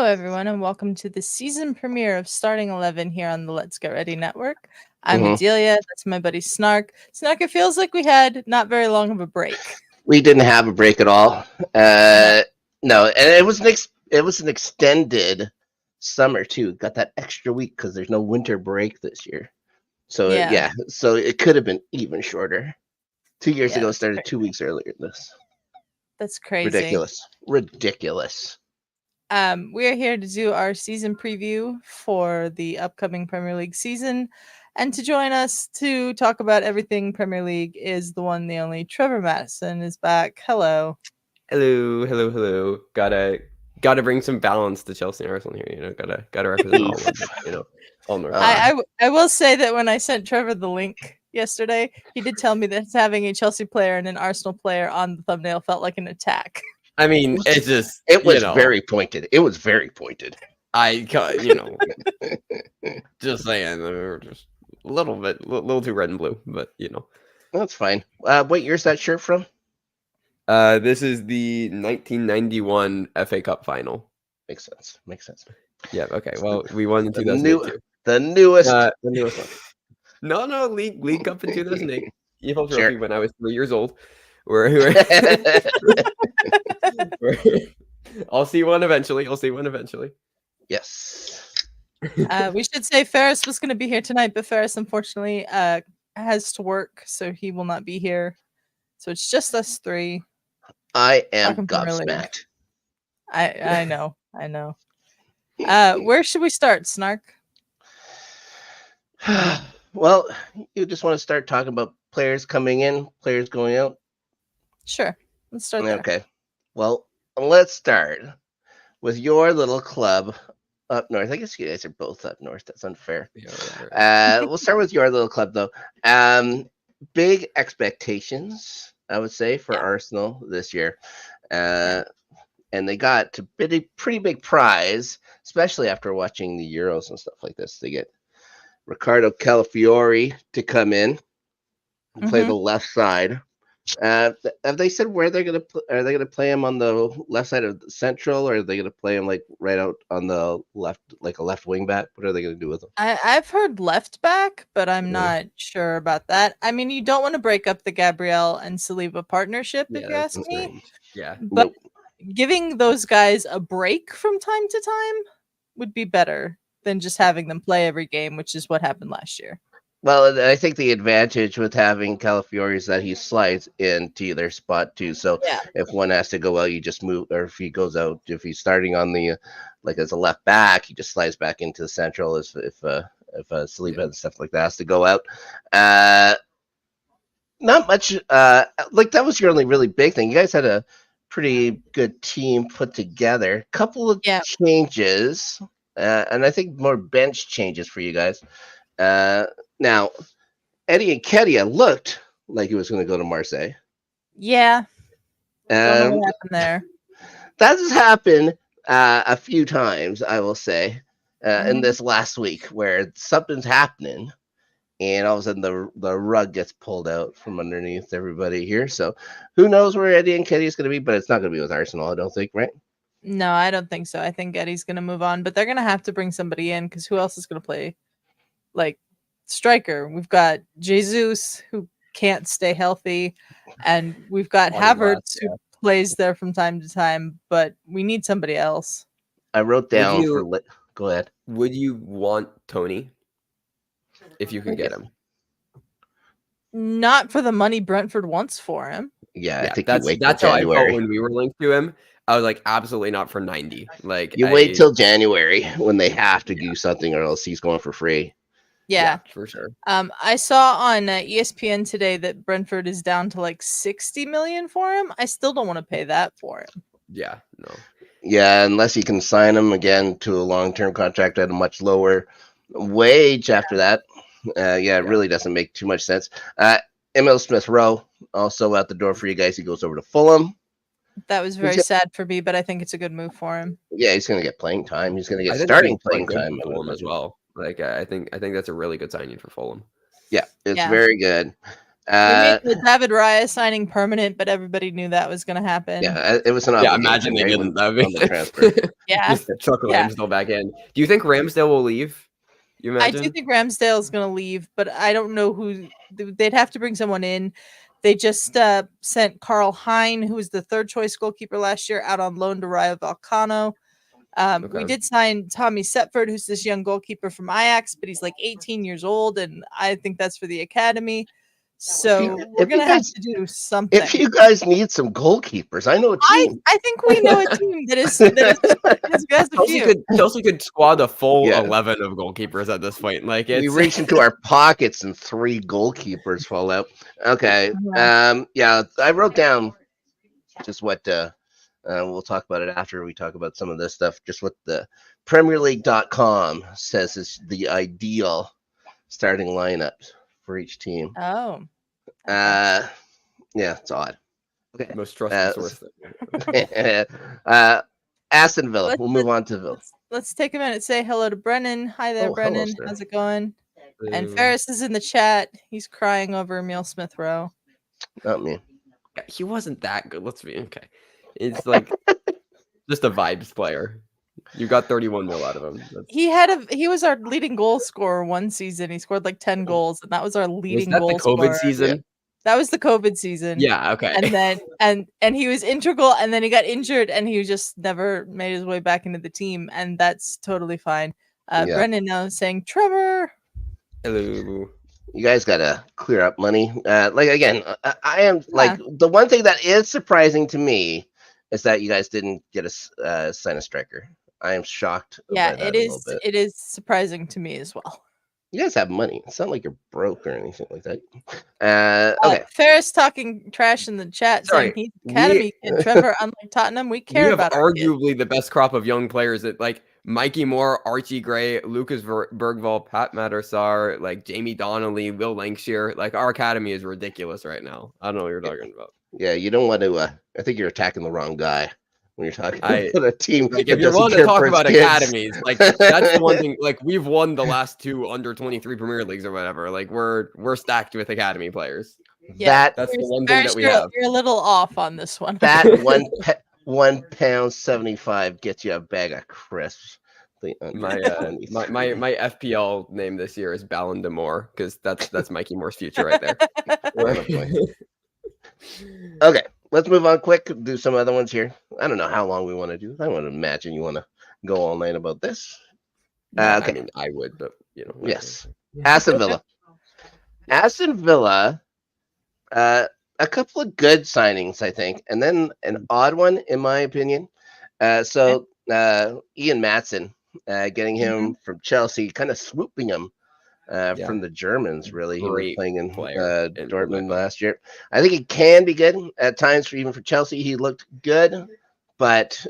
everyone, and welcome to the season premiere of Starting 11 here on the Let's Get Ready Network. I'm Mhm. Adelia. That's my buddy Snark. Snark, it feels like we had not very long of a break. We didn't have a break at all. No. No, and it was an extended summer too. Got that extra week because there's no winter break this year. So Yeah. so it could have been even shorter. 2 years Yeah, ago, it that's started crazy. 2 weeks earlier. This That's crazy. ridiculous. We are here to do our season preview for the upcoming Premier League season. And to join us to talk about everything Premier League is the one, the only Trevor Matteson is back. Hello. Hello. Gotta bring some balance to Chelsea and Arsenal here. Gotta represent all of it. All North. I will say that when I sent Trevor the link yesterday, he did tell me that having a Chelsea player and an Arsenal player on the thumbnail felt like an attack. I mean, it's just It was very pointed. It was very pointed. Just saying, we're just a little too red and blue, but That's fine. What year's that shirt from? This is the 1991 FA Cup final. Makes sense. Yeah. Okay. Well, we won in 2002. The newest one. No, League Cup in 2008. EFL trophy Sure. when I was 3 years old. I'll see one eventually. Yes. We should say Ferris was going to be here tonight, but Ferris unfortunately has to work, so he will not be here. So it's just us three. I am gobsmacked. I know. Where should we start, Snark? Well, you just want to start talking about players coming in, players going out? Sure. Let's start there. Okay. Well, let's start with your little club up north. I guess you guys are both up north. That's unfair. Yeah, we'll start with your little club, though. Big expectations, I would say, for Arsenal this year. And they got a pretty big prize, especially after watching the Euros and stuff like this. They get Ricardo Calafiori to come in and play the left side. Have they said where they're gonna are they gonna play him on the left side of the central, or are they gonna play him like right out on the left, like a left wing back? What are they gonna do with him? I've heard left back, but I'm not sure about that. I mean, you don't want to break up the Gabriel and Saliba partnership, if you ask me. Yeah, but giving those guys a break from time to time would be better than just having them play every game, which is what happened last year. Well, I think the advantage with having Calafiori is that he slides into their spot too. So if one has to go out, you just move, or if he goes out, if he's starting on the as a left back, he just slides back into the central. If Saliba and stuff like that has to go out, not much. That was your only really big thing. You guys had a pretty good team put together. Couple of changes, and I think more bench changes for you guys. Now, Eddie and Nketiah looked like he was going to go to Marseille. Yeah. Don't know what happened there. That has happened a few times, I will say, in this last week, where something's happening, and all of a sudden the rug gets pulled out from underneath everybody here. So who knows where Eddie and Nketiah is going to be, but it's not going to be with Arsenal, I don't think, right? No, I don't think so. I think Eddie's going to move on, but they're going to have to bring somebody in, because who else is going to play striker? We've got Jesus, who can't stay healthy, and we've got Havertz, who plays there from time to time, but we need somebody else. I wrote down go ahead. Would you want Tony if you could get him? Not for the money Brentford wants for him. Yeah, I think that's how I felt when we were linked to him. I was like, absolutely not for 90. Wait till January when they have to do something, or else he's going for free. Yeah, for sure. I saw on ESPN today that Brentford is down to 60 million for him. I still don't want to pay that for him. Yeah, no. Yeah, unless you can sign him again to a long-term contract at a much lower wage after that. It really doesn't make too much sense. Emil Smith-Rowe also out the door for you guys. He goes over to Fulham. That was very sad for me, but I think it's a good move for him. Yeah, he's going to get playing time. He's going to get starting playing time for Fulham as well. I think that's a really good signing for Fulham. Yeah, it's very good. made the David Raya signing permanent, but everybody knew that was going to happen. Yeah, it was an Yeah, obligation. imagine they right, didn't. on the transfer. Yeah. Just chuck Yeah. Ramsdale back in. Do you think Ramsdale will leave? You I imagine? do think Ramsdale's going to leave, but I don't know who. They'd have to bring someone in. They just sent Carl Hein, who was the third choice goalkeeper last year, out on loan to Rayo Vallecano. We did sign Tommy Setford, who's this young goalkeeper from Ajax, but he's like 18 years old, and I think that's for the academy. So we're going to have to do something. If you guys need some goalkeepers, I know a team. I think we know a team that is has a few. Chelsea could squad a full 11 of goalkeepers at this point. Like we reach into our pockets and 3 goalkeepers fall out. Okay. Yeah, I wrote down just what we'll talk about it after we talk about some of this stuff. Just what the PremierLeague.com says is the ideal starting lineup for each team. Oh. Yeah, it's odd. Okay. Most trusted source. Aston Villa. We'll move on to Villa. Let's take a minute and say hello to Brennan. Hi there, Brennan. Hello, how's it going? And Ferris is in the chat. He's crying over Emil Smith Rowe. Not me. He wasn't that good. Let's be okay. It's like just a vibes player. You got 31 mil out of him. He was our leading goal scorer one season. He scored like 10 goals, and that was our leading goal the COVID season? Yeah. That was the COVID season. Yeah, okay. And then and he was integral, and then he got injured, and he just never made his way back into the team, and that's totally fine. Brendan now saying Trevor. Hello. You guys gotta clear up money. Like again, I am like the one thing that is surprising to me is that you guys didn't get a sign a striker. I am shocked. Yeah, it is. It is surprising to me as well. You guys have money. It's not like you're broke or anything like that. Okay. Ferris talking trash in the chat saying he's academy kid. Trevor, unlike Tottenham, we care about arguably the best crop of young players that like Mikey Moore, Archie Gray, Lucas Bergvall, Pat Mattersar, like Jamie Donnelly, Will Lancashire. Like our academy is ridiculous right now. I don't know what you're talking about. Yeah, you don't want to. I think you're attacking the wrong guy when you're talking about a team. Like, if you want to talk about academies, like that's the one thing. Like we've won the last 2 under 23 Premier Leagues or whatever. Like we're stacked with academy players. Yeah, that's the one thing that we have. You're a little off on this one. That £1.75 gets you a bag of crisps. My FPL name this year is Ballon d'Amour because that's Mikey Moore's future right there. Okay, let's move on quick. Do some other ones here. I don't know how long we want to do. I want to imagine you want to go all night about this. Okay. I mean, I would, but you know. Yes. Aston Villa. Aston Villa. A couple of good signings, I think, and then an odd one, in my opinion. Ian Maatsen, getting him from Chelsea, kind of swooping him from the Germans, really. He was playing in Dortmund last year. I think he can be good at times, even for Chelsea. He looked good, but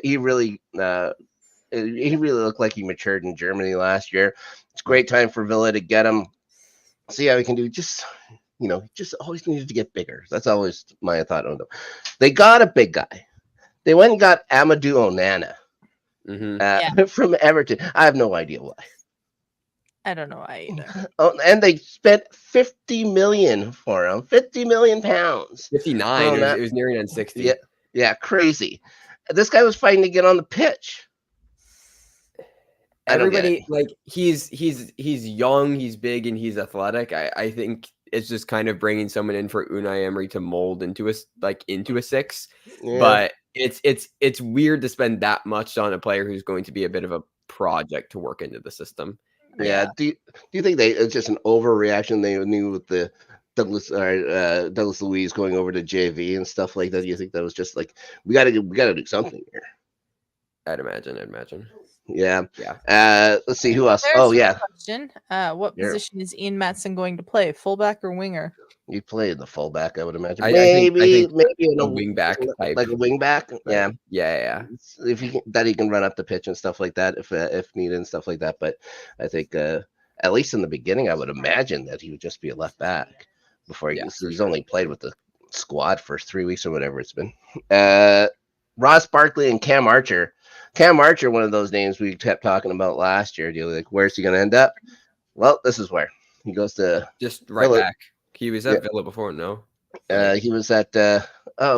he really looked like he matured in Germany last year. It's a great time for Villa to get him, see how he can do. Just always needed to get bigger. That's always my thought on them. They got a big guy. They went and got Amadou Onana from Everton. I have no idea why. I don't know why either. Oh, and they spent 50 million for him. 50 million pounds. 59. It was nearing on 60. Yeah, crazy. This guy was fighting to get on the pitch. Everybody like he's young, he's big, and he's athletic. I think it's just kind of bringing someone in for Unai Emery to mold into a 6. Yeah. But it's weird to spend that much on a player who's going to be a bit of a project to work into the system. Yeah. Do you think it's just an overreaction? They knew with the Douglas Luiz going over to JV and stuff like that. Do you think that was just like we got to do something here? I'd imagine. Yeah. Let's see who else. Question. What position is Ian Maatsen going to play? Fullback or winger? He played the fullback, I would imagine. Maybe a wing back type. Like a wing back. Yeah. Yeah. If he can run up the pitch and stuff like that, if needed and stuff like that. But I think at least in the beginning, I would imagine that he would just be a left back before he's only played with the squad for 3 weeks or whatever it's been. Ross Barkley and Cam Archer. Cam Archer, one of those names we kept talking about last year. Like, where's he going to end up? Well, this is where he goes to just right back. He was at Villa before, no? He was at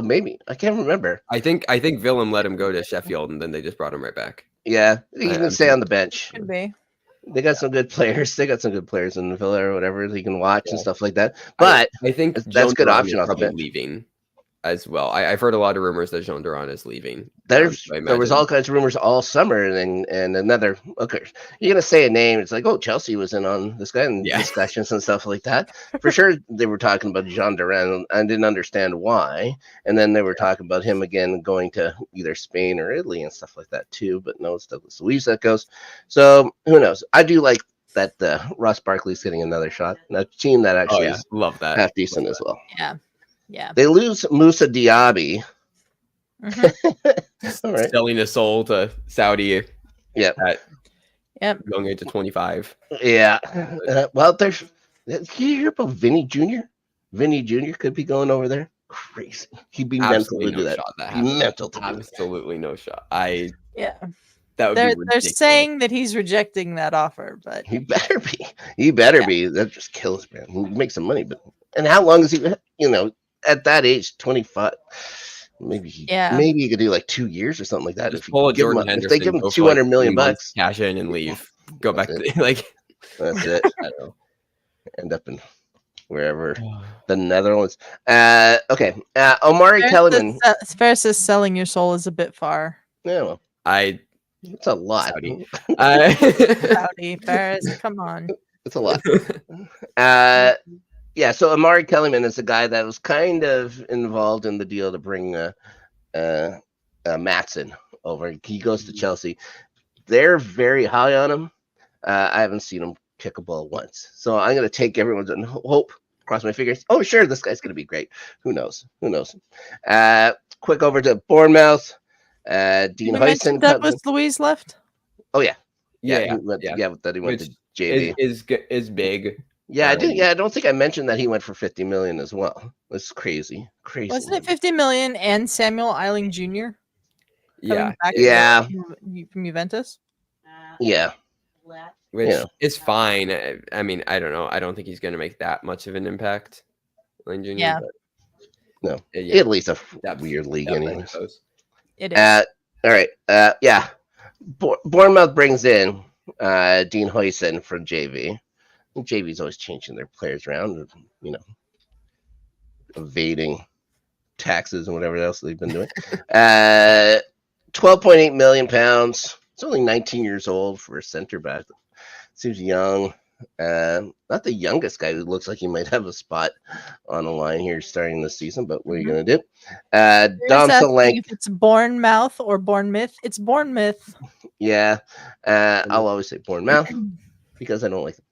maybe I can't remember. I think Willem let him go to Sheffield, and then they just brought him right back. Yeah, he can stay on the bench. Could be. They got some good players. They got some good players in Villa or whatever. He can watch and stuff like that. But I think that's a good option off the probably bench. leaving as well. I've heard a lot of rumors that Jean Duran is leaving. There was all kinds of rumors all summer, and another. Okay, you're gonna say a name. It's like, oh, Chelsea was in on this guy in discussions and stuff like that. For sure, they were talking about Jean Duran. I didn't understand why, and then they were talking about him again going to either Spain or Italy and stuff like that too. But no, it's Douglas Luiz that goes. So who knows? I do like that Ross Barkley's getting another shot. A team that actually is love that half decent as well. Yeah. They lose Moussa Diaby. Mm-hmm. All right. Selling his soul to Saudi. Yep. At young age of 25. Yeah. Well, can you hear about Vinny Jr.? Vinny Jr. could be going over there. Crazy. He'd be mental to do that. Mental to do that. Absolutely no shot. That would they're saying that he's rejecting that offer, but he better be. He better be. That just kills, man. He makes some money, but and how long is he? At that age, 25. Maybe he could do like 2 years or something like that. If they give him $200 million, cash in and leave, go back to that's it. I don't know. End up in wherever the Netherlands. Okay. Omari Kellyman. Ferris is selling your soul is a bit far. Yeah, well, it's a lot. Saudi Ferris, come on. It's a lot. Yeah, so Omari Kellyman is a guy that was kind of involved in the deal to bring Matteson over. He goes to Chelsea. They're very high on him. I haven't seen him kick a ball once. So I'm going to take everyone's and hope, cross my fingers. Oh, sure, this guy's going to be great. Who knows? Quick over to Bournemouth. Dean Huyson. Douglas Luiz left? Oh, yeah. Yeah. He went to JV. Is big. Yeah, I did. Yeah, I don't think I mentioned that he went for $50 million as well. That's crazy. Wasn't it $50 million and Samuel Eiling Jr.? Yeah. From Juventus. Yeah. Which is fine. I mean, I don't know. I don't think he's going to make that much of an impact. Eiling Jr. Yeah. No. Italy's a weird league, anyways. It is. All right. Yeah. Bournemouth brings in Dean Huyson from JV. JV's always changing their players around, evading taxes and whatever else they've been doing. 12.8 million pounds. It's only 19 years old for a center back. Seems young. Not the youngest guy who looks like he might have a spot on the line here starting this season, but what are you going to do? Dom Solanke. If it's Bournemouth or Bournemouth, it's Bournemouth. Yeah. I'll always say Bournemouth because I don't like it.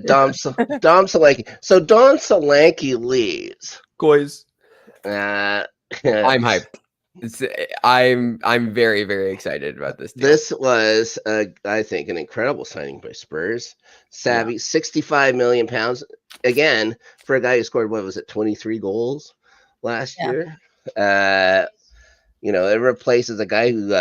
Dom Solanke. So Dom Solanke leaves. Guys. I'm hyped. I'm very, very excited about this deal. This was, I think, an incredible signing by Spurs. Savvy, 65 million pounds. Again, for a guy who scored, 23 goals last year? It replaces a guy who,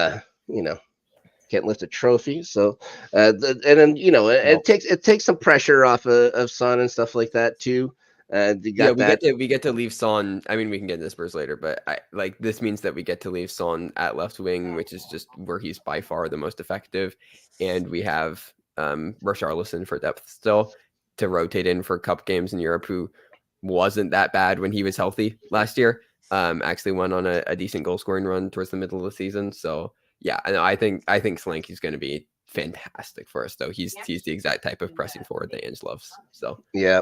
can't lift a trophy. So, it takes some pressure off of Son and stuff like that too. We get to leave Son. I mean, we can get into Spurs later, but this means that we get to leave Son at left wing, which is just where he's by far the most effective, and we have Richarlison for depth still to rotate in for cup games in Europe, who wasn't that bad when he was healthy last year. Actually went on a decent goal scoring run towards the middle of the season. So yeah, I think Solanke's going to be fantastic for us, though. He's the exact type of pressing forward that Ange loves. So yeah.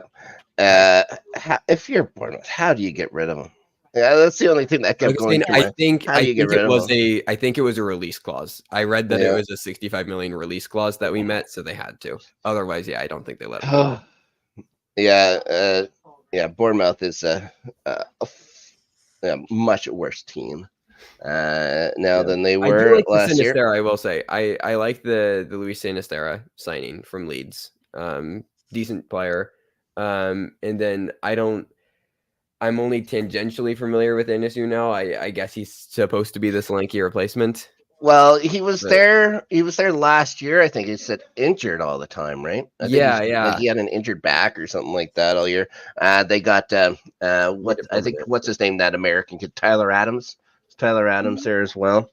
If you're Bournemouth, how do you get rid of him? Yeah, that's the only thing that kept going. I think it was a release clause. I read that it was a 65 million release clause that we met, so they had to. Otherwise, I don't think they let him. Bournemouth is a much worse team now than they were last year. I will say I like the Luis Sinisterra signing from Leeds. Decent player. And then I'm only tangentially familiar with Inisu now. I guess he's supposed to be the Solanke replacement. Well, he was But- there. He was there last year. I think he said injured all the time, right? I think Yeah, he's- yeah. Like he had an injured back or something like that all year. They got what I think what's his name? That American kid, Tyler Adams. Tyler Adams there as well.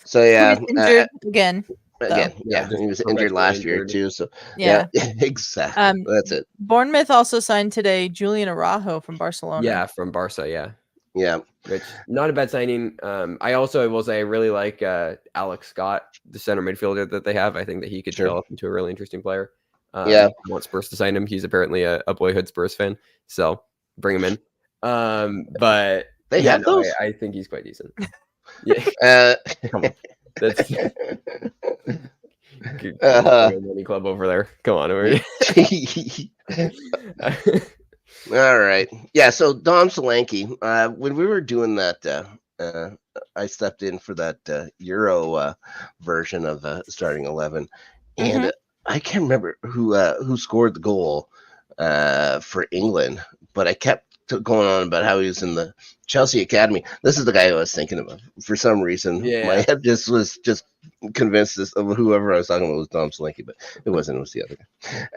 So yeah, Who is injured again. again, Yeah, yeah, just he was injured perpetually last year injured. too. So Yeah. exactly. That's it. Bournemouth also signed today Julian Araujo from Barcelona. Yeah, from Barca. Yeah. Yeah. Which not a bad signing. I also will say I really like Alex Scott, the center midfielder that they have. I think that he could Sure. develop into a really interesting player. Yeah. I want Spurs to sign him. He's apparently a boyhood Spurs fan, so bring him in. But They yeah, have no, those? I think he's quite decent. Yeah, come on. That's any club over there. Come on, over. All right. Yeah. So Dom Solanke, when we were doing that, I stepped in for that Euro version of starting 11, and I can't remember who scored the goal for England, but I kept going on about how he was in the Chelsea academy. This is the guy I was thinking of. For some reason, my head was convinced of whoever I was talking about was Dom Solanke, but it wasn't. It was the other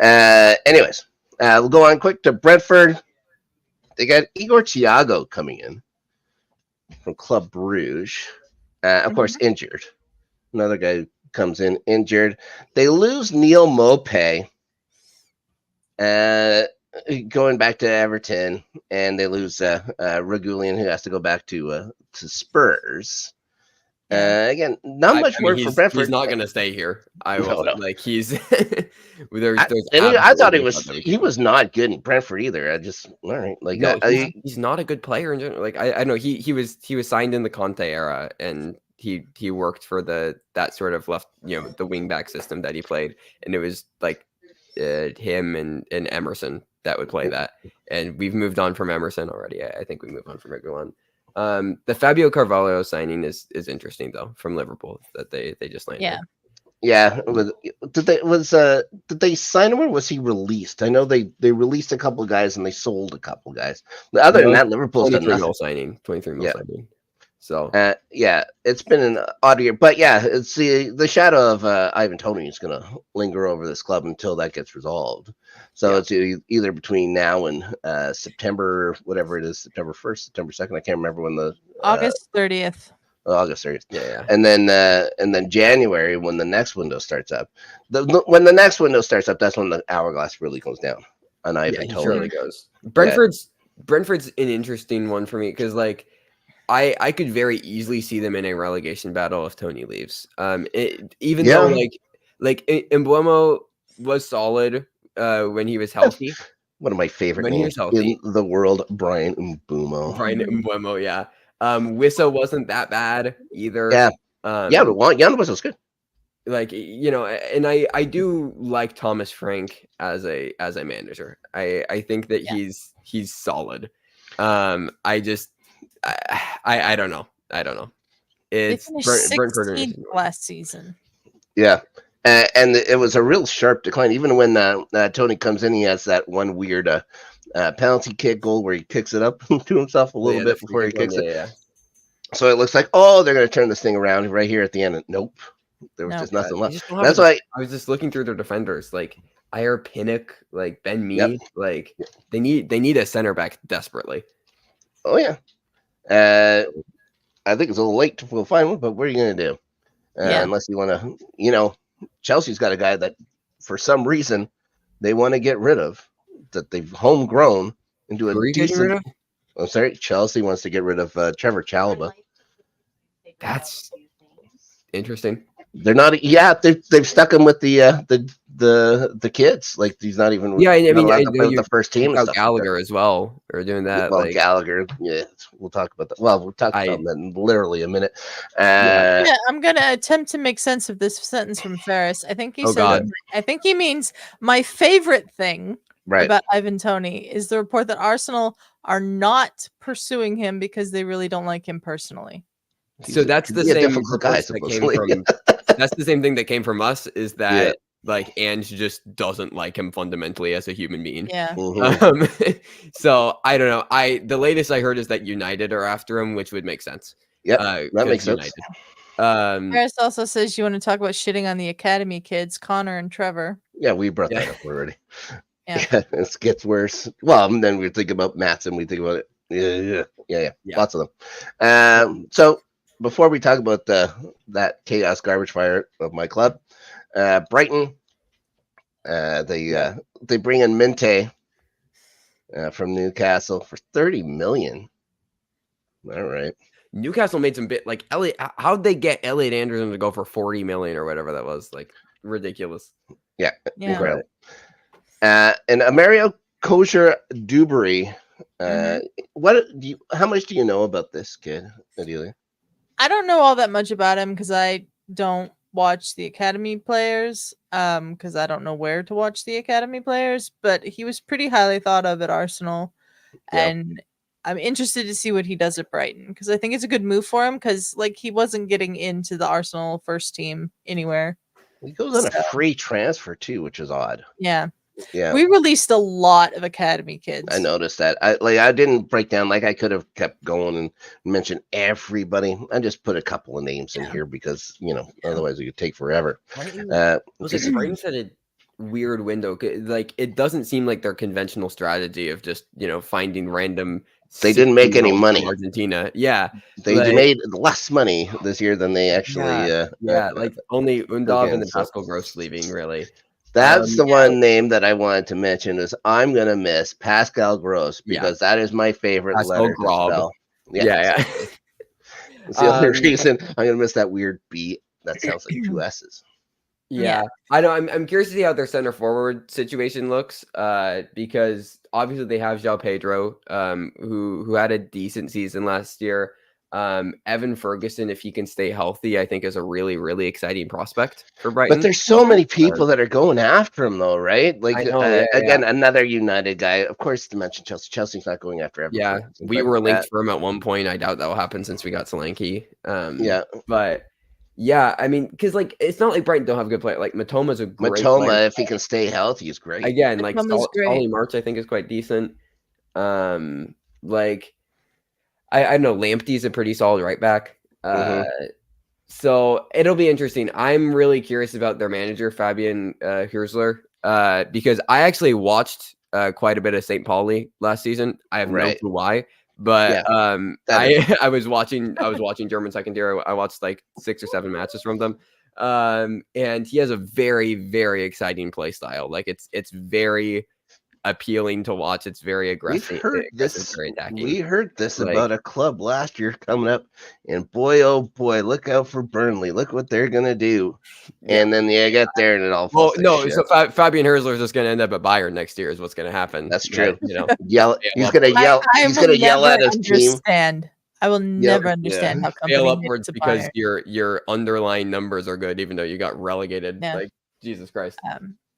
guy. Anyways. We'll go on quick to Brentford. They got Igor Thiago coming in from Club Bruges. Of course, injured. Another guy who comes in injured. They lose Neil Maupay going back to Everton, and they lose Regulian, who has to go back to Spurs. Again, not much work for Brentford. He's not going to stay here. I he's. I thought he was not good in Brentford either. I just all right, like no, he's not a good player in general. Like I know he was signed in the Conte era, and he worked for that sort of left, the wing back system that he played, and it was like him and Emerson that would play that, and we've moved on from Emerson already. I think we moved on from Regulon. The Fabio Carvalho signing is interesting though, from Liverpool, that they just landed. Yeah. Did they sign him, or was he released? I know they released a couple of guys and they sold a couple of guys. But other than that, Liverpool's done nothing. 23 mil signing. So it's been an odd year, but it's the shadow of Ivan Toney is going to linger over this club until that gets resolved. So it's either between now and September, whatever it is, September 1st, September 2nd. I can't remember when the August 30th. August 30th. Yeah. And then January, when the next window starts up. When the next window starts up, that's when the hourglass really goes down. On Ivan Toney. Surely goes. Brentford's an interesting one for me because I could very easily see them in a relegation battle if Tony leaves. Even though like Mbeumo was solid when he was healthy. One of my favorite names in the world, Brian Mbeumo. Yeah. Wissa wasn't that bad either. Yeah. But Jan was good. Like, and I do like Thomas Frank as a manager. I think that he's solid. I don't know. It's Brentford last season. Yeah. And it was a real sharp decline. Even when Tony comes in, he has that one weird penalty kick goal where he kicks it up to himself a little bit before he kicks it. Yeah. So it looks like, they're going to turn this thing around right here at the end. Nope. There was just nothing left. That's why I was just looking through their defenders, like Ayer Pinnock, like Ben Mee, like they need a center back desperately. Oh yeah. I think it's a little late to find one, but what are you going to do? Unless you want to, Chelsea's got a guy that for some reason they want to get rid of, that they've homegrown into a decent. I'm sorry, Chelsea wants to get rid of Trevor Chalobah. That's interesting. They're not. Yeah, they've stuck him with the kids. Like he's not even. Yeah, I mean, I know the first team. And Gallagher as well. Or doing that. Well, Gallagher. Yeah, we'll talk about that. Well, we'll talk about that in literally a minute. I'm gonna attempt to make sense of this sentence from Ferris. I think he said. I think he means my favorite thing about Ivan Toney is the report that Arsenal are not pursuing him because they really don't like him personally. So that's the same guy that came from. That's the same thing that came from us. Is that like Ange just doesn't like him fundamentally as a human being? Yeah. So I don't know. The latest I heard is that United are after him, which would make sense. Yeah, that makes sense. Harris also says you want to talk about shitting on the academy kids, Connor and Trevor. Yeah, we brought that up already. Yeah. It gets worse. Well, and then we think about Matteson. We think about it. Yeah. Lots of them. So before we talk about that chaos garbage fire of my club, Brighton, they bring in Minte from Newcastle for 30 million. All right. Newcastle made some bit like Elliot. How'd they get Elliot Anderson to go for 40 million or whatever that was? Like ridiculous. Yeah. Incredible. And Mario Kosher Dubry. How much do you know about this kid, Adelia? I don't know all that much about him because I don't watch the academy players. Because I don't know where to watch the academy players. But he was pretty highly thought of at Arsenal, and I'm interested to see what he does at Brighton because I think it's a good move for him because like he wasn't getting into the Arsenal first team anywhere. He goes on a free transfer too, which is odd. Yeah. We released a lot of academy kids. I noticed that. I didn't break down like I could have kept going and mentioned everybody. I just put a couple of names in here because otherwise it could take forever. Brighton said a weird window. Like it doesn't seem like their conventional strategy of just finding random. They didn't make any money. From Argentina, yeah. They made less money this year than they actually. Like only Undav and the Pascal Gross leaving really. That's the one name that I wanted to mention is I'm gonna miss Pascal Gross because that is my favorite letter to spell. Yeah. It's the only reason I'm gonna miss that weird B that sounds like two S's. Yeah. I know. I'm curious to see how their center forward situation looks. Because obviously they have João Pedro, who had a decent season last year. Evan Ferguson, if he can stay healthy, I think is a really, really exciting prospect for Brighton. But there's so many people that are going after him, though, right? Like again, another United guy. Of course, to mention Chelsea. Chelsea's not going after Evan. Yeah, Ferguson, we were linked for him at one point. I doubt that will happen since we got Solanke. But yeah, I mean, because like it's not like Brighton don't have a good player. Like Matoma's a great player. If he can stay healthy, is great. Again, like Solly March, I think is quite decent. Like. I know Lamptey's a pretty solid right back. So it'll be interesting. I'm really curious about their manager, Fabian Hürsler, because I actually watched quite a bit of St. Pauli last season. I have no clue why, but I was watching German second tier. I watched like 6 or 7 matches from them. And he has a very, very exciting play style. Like it's very appealing to watch. It's very aggressive. We heard this about a club last year coming up, and boy, oh boy, look out for Burnley. Look what they're gonna do. And then you get there and it all falls. So Fabian Hürsler is just gonna end up at Bayern next year. Is what's gonna happen. That's true. He's gonna yell. He's gonna yell at his team. I will never understand how company fail upwards because your underlying numbers are good, even though you got relegated. Like Jesus Christ.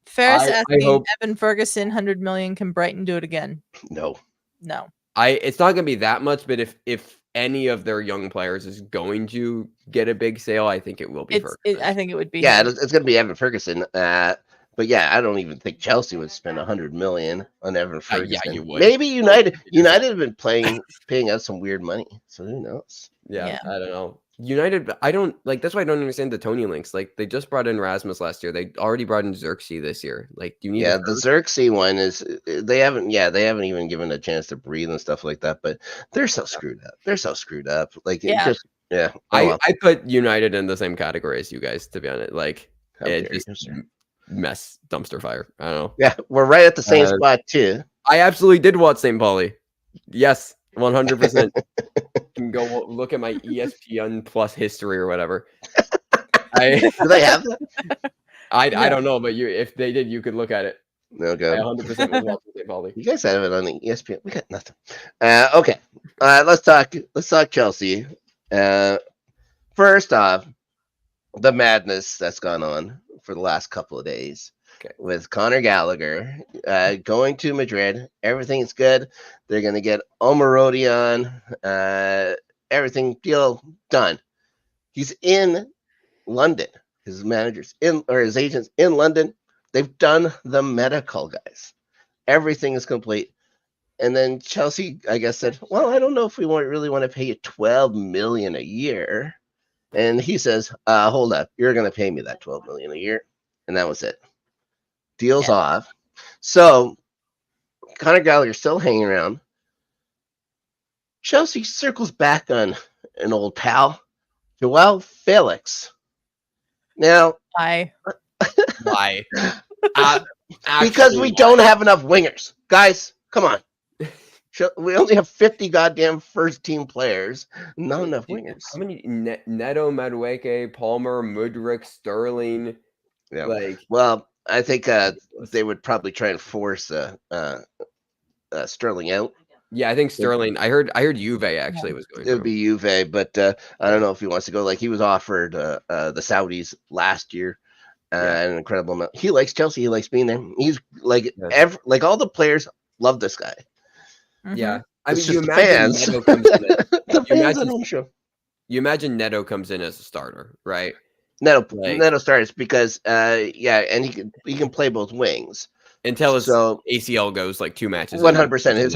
Ferris asking Evan Ferguson 100 million. Can Brighton do it again? No. It's not going to be that much, but if any of their young players is going to get a big sale, I think it will be Ferguson. I think it would be. Yeah, it's going to be Evan Ferguson. But yeah, I don't even think Chelsea would spend 100 million on Evan Ferguson. Yeah, you would. Maybe United have been paying out some weird money. So who knows? Yeah, I don't know. United, I don't like. That's why I don't understand the Tony links. Like they just brought in Rasmus last year. They already brought in Xerxes this year. Like, do you need? Yeah, the Xerxes one is they haven't even given a chance to breathe and stuff like that. But they're so screwed up. Like I put United in the same category as you guys. To be honest, like it's just mess dumpster fire. I don't know. Yeah, we're right at the same spot too. I absolutely did watch St. Pauli. Yes. 100%. Can go look at my ESPN Plus history or whatever. Do they have that? I don't know, but if they did, you could look at it. Okay. I 100% was watching St. Pauli. You guys have it on the ESPN. We got nothing. Okay. Let's talk Chelsea. First off, the madness that's gone on for the last couple of days. With Conor Gallagher going to Madrid. Everything's good. They're going to get Omarodion. Everything deal done. He's in London. His his agents in London. They've done the medical, guys. Everything is complete. And then Chelsea, I guess, said, well, I don't know if we really want to pay you $12 million a year. And he says, hold up, you're going to pay me that $12 million a year. And that was it. Deal's off. So Conor Gallagher's still hanging around. Chelsea circles back on an old pal, Joao Felix. Now, Why? Because we don't have enough wingers. Guys, come on. We only have 50 goddamn first-team players. Not enough wingers. How many? Neto, Madueke, Palmer, Mudryk, Sterling. Yeah. Like, well, I think they would probably try and force Sterling out. Yeah, I think Sterling. I heard Juve actually was going. It would be Juve, but I don't know if he wants to go. Like he was offered the Saudis last year. An incredible amount. He likes Chelsea. He likes being there. He's like like all the players love this guy. Mm-hmm. Yeah, I It's mean, just the fans. You imagine Neto comes in as a starter, right? Neto starts because and he can play both wings until his ACL goes like 2 matches. 100%. His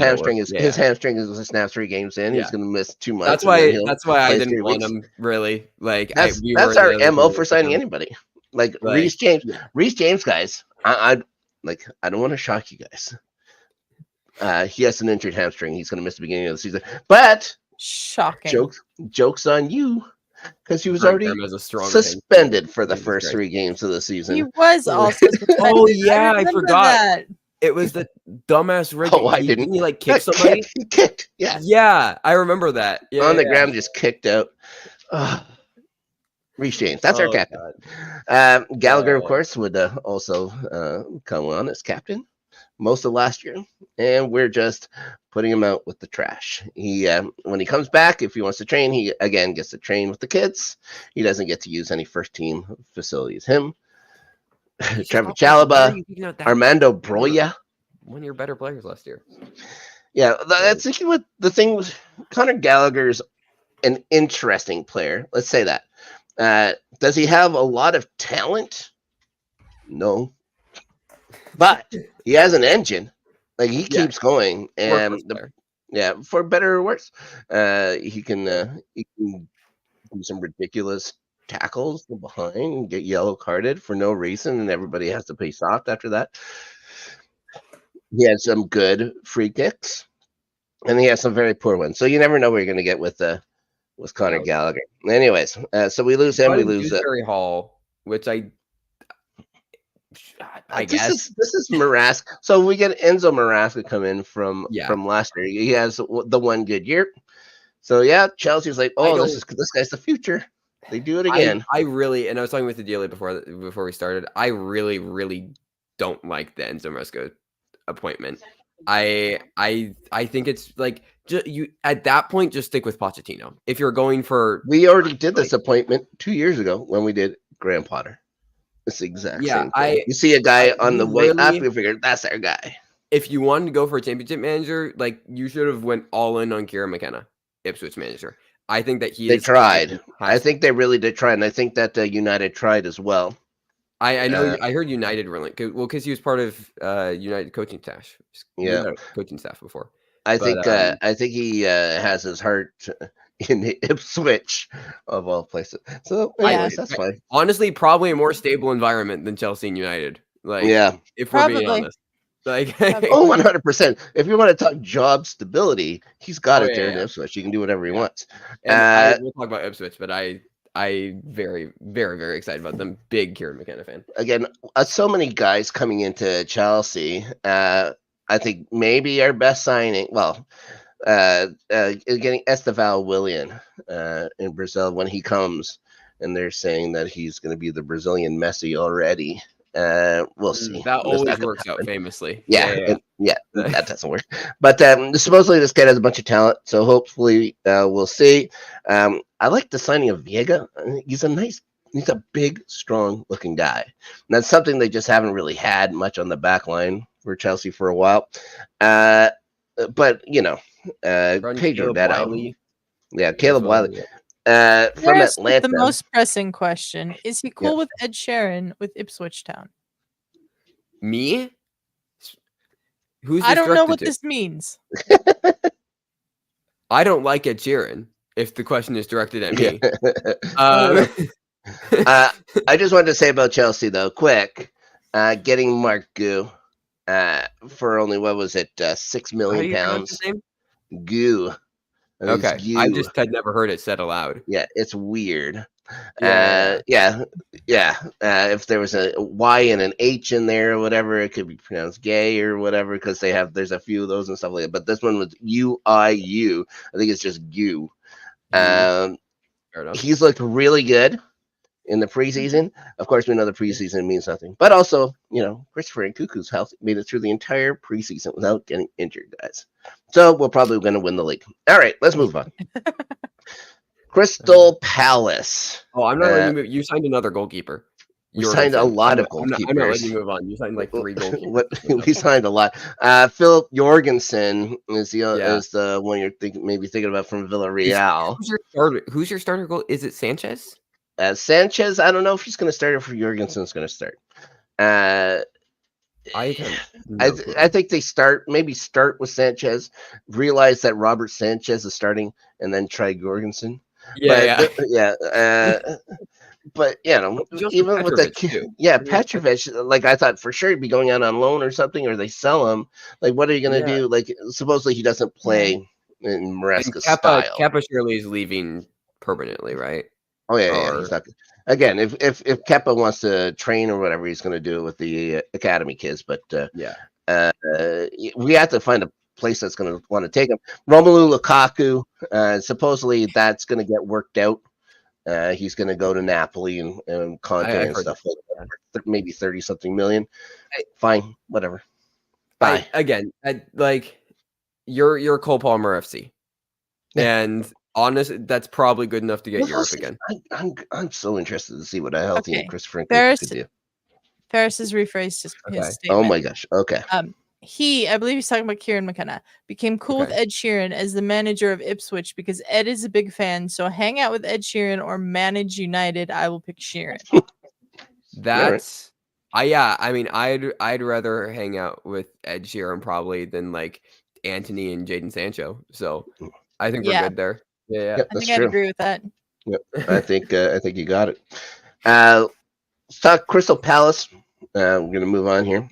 hamstring is a snap 3 games in. He's going to miss 2 months. That's why I didn't want him really. Like that's our MO for signing anybody. Like Reece James. Reece James, guys. I don't want to shock you guys. He has an injured hamstring. He's going to miss the beginning of the season. But shocking. Jokes on you, because he was already suspended for the first 3 games of the season. He was also suspended. Oh yeah, I forgot. That. It was the dumbass rig. Oh, I didn't. He like kicked somebody. He kicked. Yeah. Yeah, I remember that. Yeah, on the ground, just kicked out. Reece James. That's our captain. Gallagher, of course, would also come on as captain most of last year, and we're just putting him out with the trash. He when he comes back, if he wants to train, he again gets to train with the kids. He doesn't get to use any first team facilities. Him, Trevor Chalaba, Armando Broya, one of your better players last year. Yeah, that's the thing with Conor Gallagher's an interesting player. Let's say that. Does he have a lot of talent? No. But he has an engine. Like he keeps going, and for better or worse, he can do some ridiculous tackles from behind and get yellow carded for no reason, and everybody has to pay soft after that. He has some good free kicks, and he has some very poor ones. So you never know what you're going to get with Conor Gallagher. Anyways, so we lose him. We lose Dewsbury Hall, which I guess this is Marask. So we get Enzo Marask come in from last year. He has the one good year. So Chelsea's like, this guy's the future. They do it again. I really, and I was talking with Adelia before we started. I really, really don't like the Enzo Marask appointment. I think it's like you at that point just stick with Pochettino. If you're going for, we already did this appointment 2 years ago when we did Graham Potter. It's the exact same thing. You see a guy on the way up, you figure that's our guy. If you wanted to go for a championship manager, like you should have went all in on Kieran McKenna, Ipswich manager. I think that they tried. I think they really did try, and I think that United tried as well. I know. I heard United were like, well, because he was part of United coaching staff. Coaching staff before. I think he has his heart in Ipswich of all places. So anyways, that's fine. Honestly, probably a more stable environment than Chelsea and United. Like, if we're being honest. Like, 100%. If you want to talk job stability, he's got it there in Ipswich. He can do whatever he wants. We'll talk about Ipswich, but I very, very, very excited about them. Big Kieran McKenna fan. Again, so many guys coming into Chelsea. I think maybe our best signing, getting Esteval Willian in Brazil when he comes, and they're saying that he's going to be the Brazilian Messi already. We'll see. That always works out famously. That doesn't work. But supposedly this guy has a bunch of talent, so hopefully we'll see. I like the signing of Viega. He's a big, strong-looking guy. And that's something they just haven't really had much on the back line for Chelsea for a while. But Pedro Neto. Caleb Wiley. From Atlanta. The most pressing question: is he cool with Ed Sheeran with Ipswich Town? Me? I don't know what this means. I don't like Ed Sheeran. if the question is directed at me. I just wanted to say about Chelsea though, quick, getting Mark Gu for only what was it, £6 million? His name? Gu. Okay, Gu. I just had never heard it said aloud. Yeah, it's weird. Yeah. If there was a Y and an H in there or whatever, it could be pronounced gay or whatever, because there's a few of those and stuff like that. But this one was UIU. I think it's just Gu. Fair enough. He's looked really good in the preseason. Of course, we know the preseason means nothing, but also, Christopher Nkunku's health made it through the entire preseason without getting injured, guys. So we're probably going to win the league. All right, let's move on. Crystal Palace. Oh, I'm not letting you move. You signed another goalkeeper. We signed a lot of goalkeepers. I'm not letting you move on. You signed like 3 goalkeepers. We signed a lot. Philip Jorgensen is the one you're thinking about from Villarreal. Who's your starter goal? Is it Sanchez? Sanchez, I don't know if he's going to start or if Jorgensen's going to start. I think they start with Sanchez, realize that Robert Sanchez is starting, and then try Jorgensen. But even with that, Petrovic, like I thought for sure he'd be going out on loan or something, or they sell him. Like, what are you going to do? Like, supposedly he doesn't play in Maresca's style. Kepa surely is leaving permanently, right? Oh yeah, he's not. Again, if Kepa wants to train or whatever, he's going to do it with the academy kids. But we have to find a place that's going to want to take him. Romelu Lukaku, supposedly that's going to get worked out. He's going to go to Napoli and Conte and stuff like that. Maybe 30-something million. Fine, whatever. Bye. You're Cole Palmer FC, and honestly, that's probably good enough to get Europe again. I'm so interested to see what a healthy Christopher Nkunku could do. Ferris has rephrased his statement. Oh my gosh. Okay. I believe he's talking about Kieran McKenna, became cool with Ed Sheeran as the manager of Ipswich because Ed is a big fan. So hang out with Ed Sheeran or manage United. I will pick Sheeran. I'd rather hang out with Ed Sheeran probably than like Anthony and Jadon Sancho. So I think we're good there. Yeah, I think I'd agree with that. Yep, I think you got it. Let's talk Crystal Palace. We're going to move on here.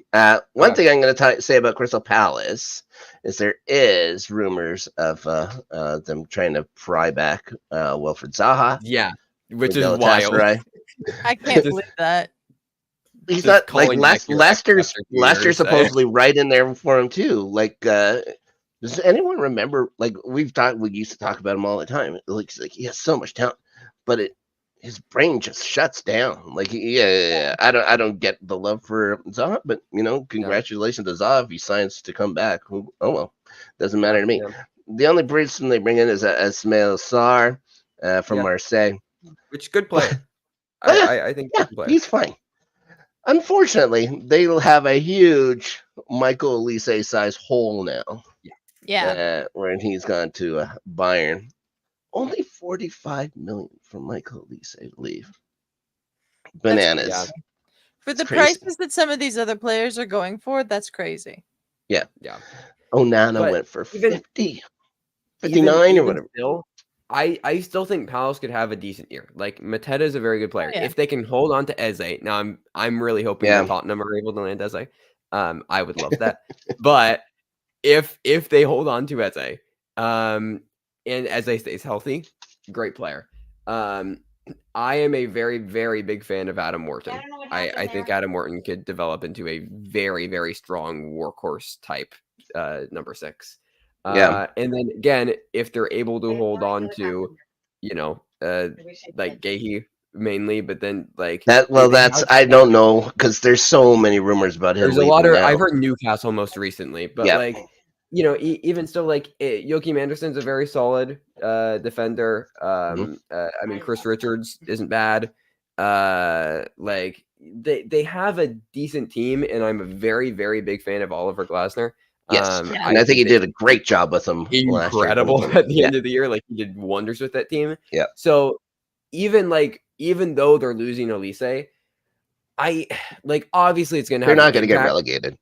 One thing I'm going to say about Crystal Palace is there is rumors of them trying to pry back Wilfried Zaha. Yeah, which is wild. I can't believe that. He's not like Leicester's supposedly right in there for him too. Like, does anyone remember? Like we used to talk about him all the time. It looks like he has so much talent, but his brain just shuts down. Like, I don't get the love for Zaha, but congratulations to Zaha if he signs to come back. Oh well, doesn't matter to me. Yeah. The only person they bring in is Ismail Sarr from Marseille, which good player. I think he's fine. Unfortunately, they will have a huge Michael Olise size hole now. When he's gone to Bayern. Only 45 million for Michael Olise to leave. Bananas. For the prices that some of these other players are going for, that's crazy. Yeah. Onana went for 50, 59 or whatever. Still, I still think Palace could have a decent year. Like Mateta is a very good player. If they can hold on to Eze, now I'm really hoping that Tottenham are able to land Eze. I would love that. But if they hold on to Eze, and Eze stays healthy, great player. I am a very, very big fan of Adam Wharton. I think Adam Wharton could develop into a very, very strong workhorse type number 6. And then again, if they're able to hold on to, like Gahey mainly, but then like that. Well, I don't know because there's so many rumors about him. There's a lot of I've heard Newcastle most recently, but like even still, like Joachim Anderson's a very solid defender. I mean, Chris Richards isn't bad. Like they have a decent team, and I'm a very, very big fan of Oliver Glasner. Yes, and I think he did a great job with them. Incredible at the end of the year. Like he did wonders with that team. Yeah. So even though they're losing Olise, obviously it's going to have. They're not going to get relegated.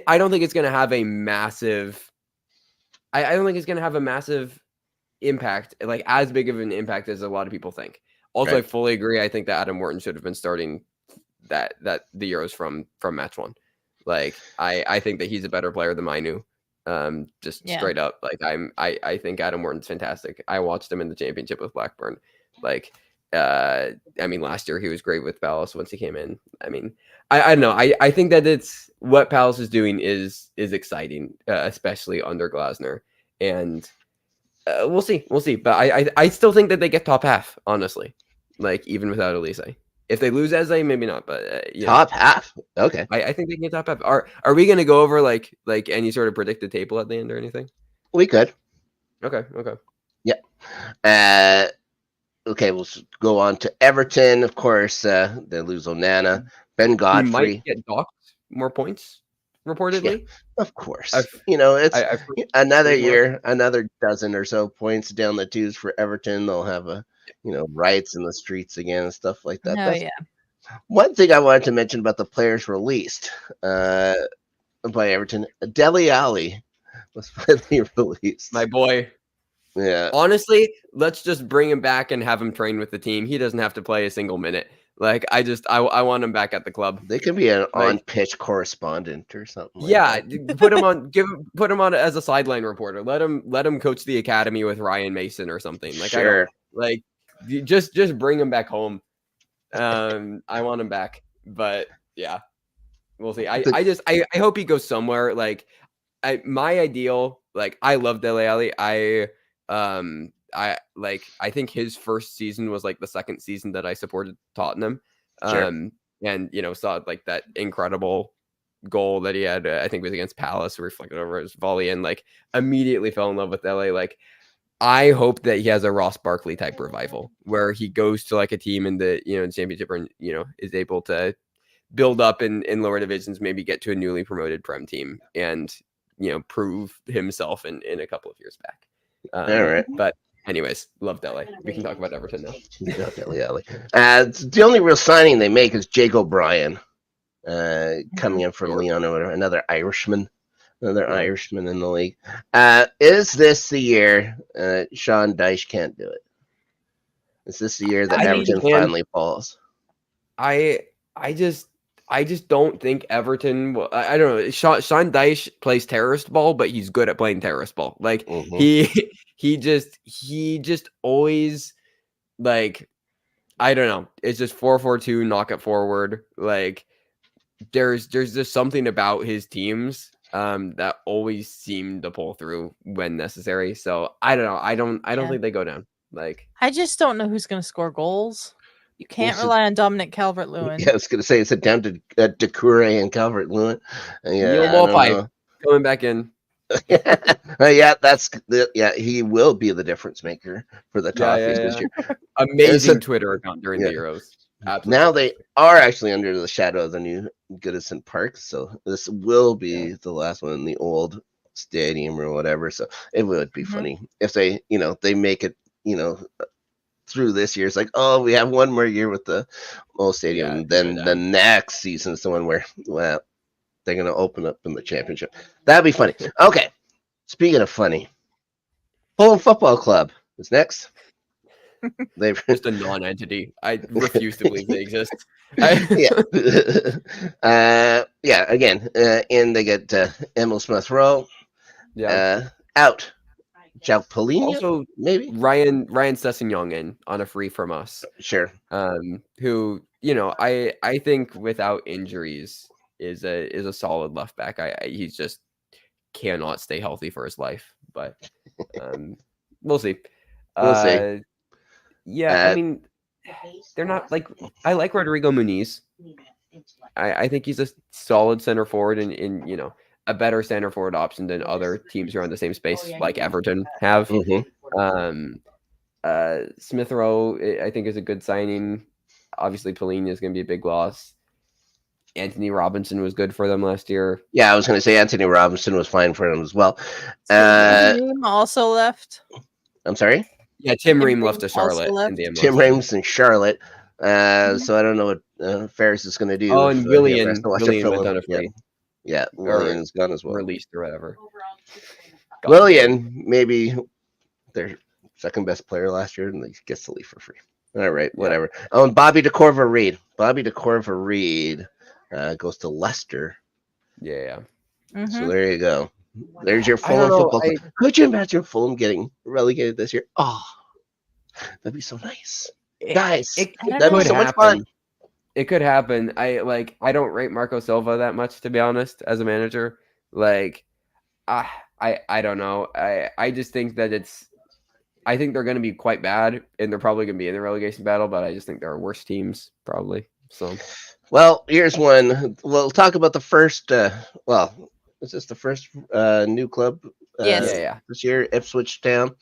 I don't think it's going to have a massive. I don't think it's going to have a massive impact, like as big of an impact as a lot of people think. Also, Right. I fully agree. I think that Adam Wharton should have been starting that the Euros from match one. Like I think that he's a better player than Mainu. Just straight up. Like I think Adam Wharton's fantastic. I watched him in the championship with Blackburn. Like I mean, last year he was great with Palace once he came in. I mean, I don't know. I think that it's what Palace is doing is exciting, especially under Glasner. And we'll see. But I still think that they get top half, honestly. Like even without Elise. If they lose Eze, maybe not. But top half. Okay. I think they can get top half. Are we going to go over like any sort of predicted table at the end or anything? We could. Okay. Yeah. Okay, we'll go on to Everton. Of course, they lose Onana. Ben Godfrey might get docked more points, reportedly. Yeah, of course. It's another year, another dozen or so points down the tubes for Everton. They'll have riots in the streets again and stuff like that. One thing I wanted to mention about the players released by Everton, Dele Alli was finally released. My boy. Yeah. Honestly, let's just bring him back and have him train with the team. He doesn't have to play a single minute. Like I want him back at the club. They could be an on-pitch correspondent or something. Put him on as a sideline reporter. Let him coach the academy with Ryan Mason or something. Like sure. Just bring him back home. I want him back, but yeah, we'll see. I hope he goes somewhere. Like my ideal. Like I love Dele Alli. I think his first season was like the second season that I supported Tottenham. Sure. And saw like that incredible goal that he had, I think it was against Palace, reflected over his volley, and like immediately fell in love with LA. Like I hope that he has a Ross Barkley type revival where he goes to like a team in the championship and is able to build up in lower divisions, maybe get to a newly promoted Prem team and prove himself in a couple of years back. All right. But anyways, love Dele. We can talk about Everton now. The only real signing they make is Jake O'Brien, coming in from Lyon or whatever, another Irishman in the league. Is this the year Sean Dyche can't do it? Is this the year that Everton finally falls? I just don't think Everton will. I don't know. Sean Dyche plays terrorist ball, but he's good at playing terrorist ball. Like he just always like, I don't know. It's just 4-4-2, knock it forward. Like there's just something about his teams that always seem to pull through when necessary. So I don't know. I don't think they go down. Like I just don't know who's going to score goals. You can't rely on Dominic Calvert-Lewin. Yeah, I was going to say it's down to Doucouré and Calvert-Lewin. Coming back in. He will be the difference maker for the Toffees this year. Amazing Twitter account during the Euros. Absolutely. Now they are actually under the shadow of the new Goodison Park, so this will be the last one in the old stadium or whatever. So it would be funny if they make it, through this year. It's like, oh, we have one more year with the old stadium. Then the next season is the one where, they're going to open up in the championship. That'd be funny. Okay. Speaking of funny, Fulham Football Club is next. They've just a non-entity. I refuse to believe they exist. Again, and they get Emil Smith Rowe out. Jalpalino, also maybe Ryan Sessegnon in on a free from us. Sure. Who I think without injuries is a solid left back. He's just cannot stay healthy for his life, but we'll see. We'll see. Yeah, I mean, they're not like I like Rodrigo Muniz. I think he's a solid center forward in a better center forward option than other teams who are in the same space, like Everton have. Smith Rowe, I think, is a good signing. Obviously, Pauline is going to be a big loss. Anthony Robinson was good for them last year. Yeah, I was going to say Anthony Robinson was fine for them as well. Tim also left. I'm sorry? Yeah, Tim Ream left to Charlotte. Tim Ream's in Charlotte. So I don't know what Ferris is going to do. Oh, and Willian went down a free. Yeah, Willian's gone as well. Released or whatever. Willian, maybe they're second best player last year, and he gets to leave for free. All right, whatever. Oh, and Bobby DeCorva Reed. Bobby DeCorva Reed goes to Leicester. Yeah. So there you go. There's your I don't Fulham know, football club. Could you imagine Fulham getting relegated this year? Oh, that'd be so nice. Guys, that'd be so much fun. It could happen. I don't rate Marco Silva that much, to be honest, as a manager. Like, I don't know. I just think that I think they're going to be quite bad, and they're probably going to be in the relegation battle. But I just think there are worse teams, probably. So, well, here's one. We'll talk about the first. Well, is this the first new club? This year, Ipswich Town.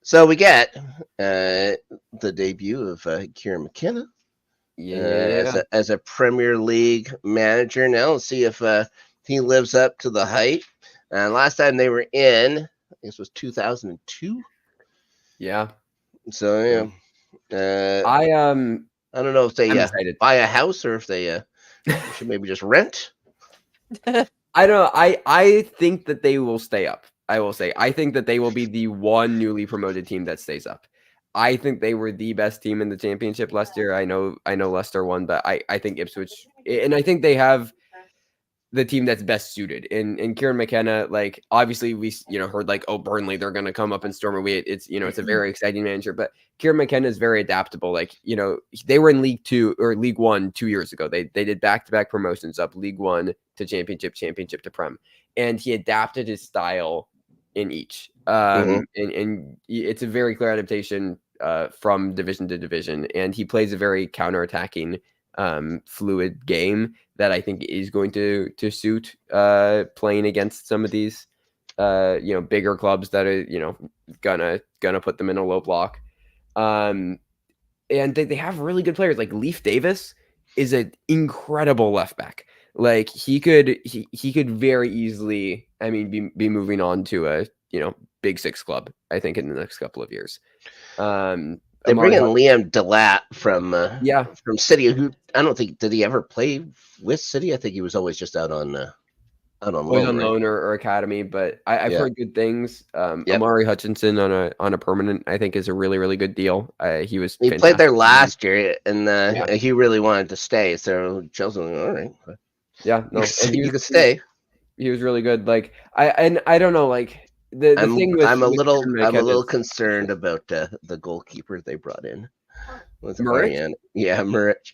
So we get the debut of Kieran McKenna. As a Premier League manager. Now let's see if he lives up to the hype. Last time they were in, I guess, was 2002. Yeah. So I don't know if they buy a house or if they should maybe just rent. I don't know. I think that they will stay up. I will say. I think that they will be the one newly promoted team that stays up. I think they were the best team in the championship last year. I know Leicester won, but I think Ipswich, and I think they have the team that's best suited. In Kieran McKenna, like, obviously we heard like, oh, Burnley, they're going to come up and storm away. It's it's a very exciting manager, but Kieran McKenna is very adaptable. Like, they were in League 2 or League 1 2 years ago. They did back-to-back promotions up League 1 to Championship to Prem, and he adapted his style in each. And it's a very clear adaptation from division to division, and he plays a very counter-attacking fluid game that I think is going to suit playing against some of these bigger clubs that are gonna put them in a low block. And they have really good players. Like Leif Davis is an incredible left back. Like he could very easily, I mean, be moving on to a Big Six club, I think, in the next couple of years. They bring in Liam Delat from City, who I don't think, did he ever play with City? I think he was always just out on loan or academy, but I've heard good things. Amari Hutchinson on a permanent, I think, is a really, really good deal. He played there last year, and he really wanted to stay. So Chelsea, all right, you could stay. He was really good. Like I don't know, like. I'm a little concerned about the goalkeeper they brought in. Muric? Yeah, Muric.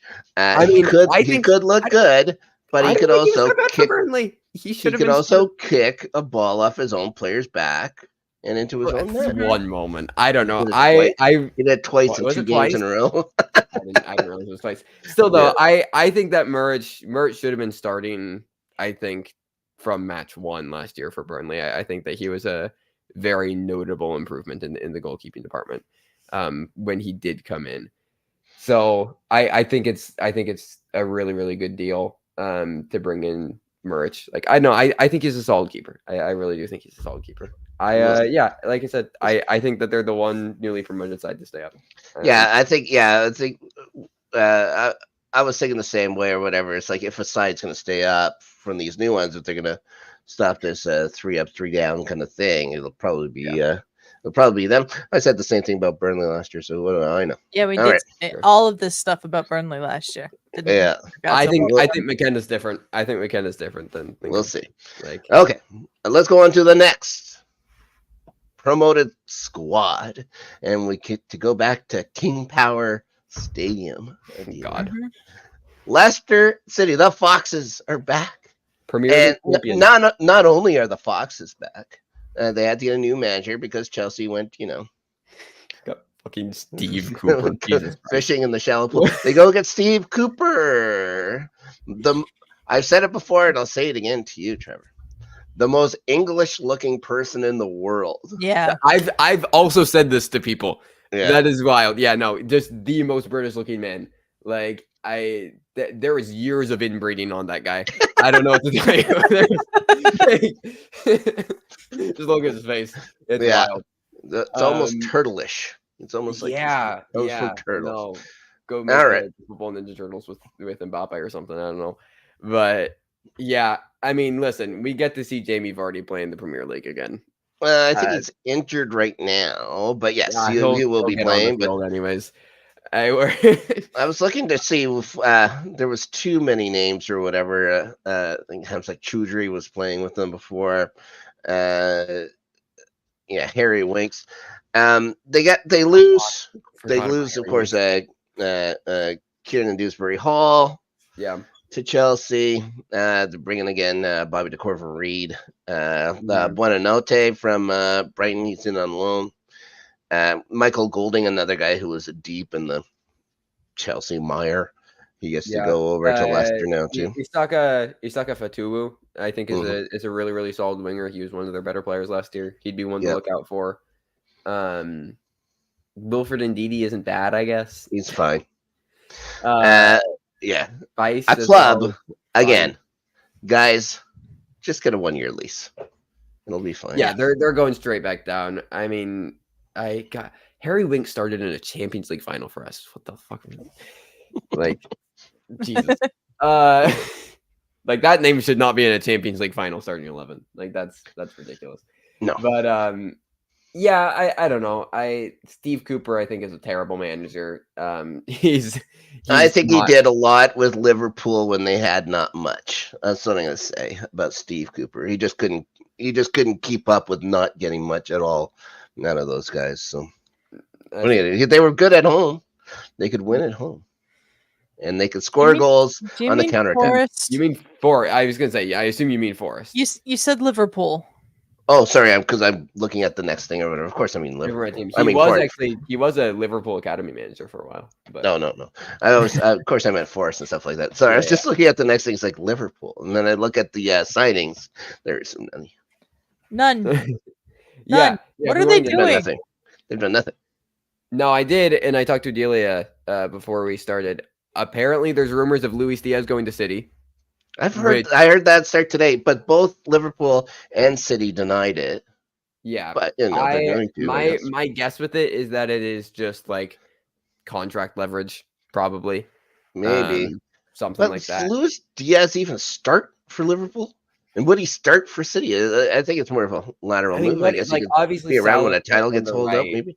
He could look good, but he could also kick. He could also kick a ball off his own player's back and into his own net. One moment, I don't know. He did it twice in 2 games in a row. I didn't realize it was twice. Still, though, I think that Muric should have been starting. I think. From match 1 last year for Burnley, I think that he was a very notable improvement in the goalkeeping department when he did come in. So I think it's a really, really good deal to bring in Muric. Like I think he's a solid keeper. I really do think he's a solid keeper. Like I said, I think that they're the one newly promoted side to stay up. I think I was thinking the same way or whatever. It's like if a side's going to stay up from these new ones, if they're going to stop this 3 up, 3 down kind of thing, it'll probably be them. I said the same thing about Burnley last year, so what do I know? Yeah, we did all of this stuff about Burnley last year. I think McKenna's different. I think McKenna's different than we'll see. Okay, let's go on to the next promoted squad, and we get to go back to King Power Stadium. God. Leicester City, the Foxes are back. Premier and not only are the Foxes back, they had to get a new manager because Chelsea went, got fucking Steve Cooper fishing in the shallow pool. They go get Steve Cooper. I've said it before and I'll say it again to you, Trevor. The most English-looking person in the world. Yeah, I've also said this to people. Yeah. That is wild. Yeah, no, just the most British-looking man. Like there was years of inbreeding on that guy. I don't know what to tell you. Just look at his face. It's wild. It's almost turtleish. It's almost like from Turtles. No, go make Football Ninja Turtles with Mbappe or something. I don't know, but yeah. I mean, listen, we get to see Jamie Vardy play in the Premier League again. I think he's injured right now, but yes, he will be get on the playing. But field anyways. I was looking to see if there was too many names or whatever. I think it was like Choudhury was playing with them before. Yeah, Harry Winks. They lose. They lose, of course. Kieran Dewsbury Hall. Yeah. To Chelsea. They're bringing again Bobby DeCorver Reed. Buonanotte from Brighton. He's in on loan. Michael Golding, another guy who was deep in the Chelsea mire. He gets to go over to Leicester now too. Isaka Fatuwu, I think, is a really, really solid winger. He was one of their better players last year. He'd be one to look out for. Wilfred Ndidi isn't bad, I guess. He's fine. Yeah. Vice a club again, guys. Just get a 1-year lease. It'll be fine. Yeah, they're going straight back down. I mean, Harry Winks started in a Champions League final for us. What the fuck? Like, Jesus. Like that name should not be in a Champions League final starting 11. Like that's ridiculous. No. But yeah, I don't know. Steve Cooper, I think, is a terrible manager. He's I think he did a lot with Liverpool when they had not much. That's what I'm gonna say about Steve Cooper. He just couldn't keep up with not getting much at all. None of those guys. So they were good at home. They could win at home. And they could score goals on the counterattack. You mean Forest? I was gonna say, I assume you mean Forest. You said Liverpool. Oh, sorry, because I'm looking at the next thing or whatever. Of course, I mean Liverpool. He was a Liverpool academy manager for a while. But... No. Of course, I meant Forest and stuff like that. Sorry, I was just looking at the next things like Liverpool, and then I look at the signings. There is none. Yeah. What are they doing? They've done nothing. No, I did, and I talked to Adelia before we started. Apparently, there's rumors of Luis Diaz going to City. I heard that start today, but both Liverpool and City denied it. Yeah, but they're going to. My guess with it is that it is just like contract leverage, probably. Maybe something like that. Luis Diaz even start for Liverpool, and would he start for City? I think it's more of a lateral move. I guess he could obviously be around when a title gets held up. Maybe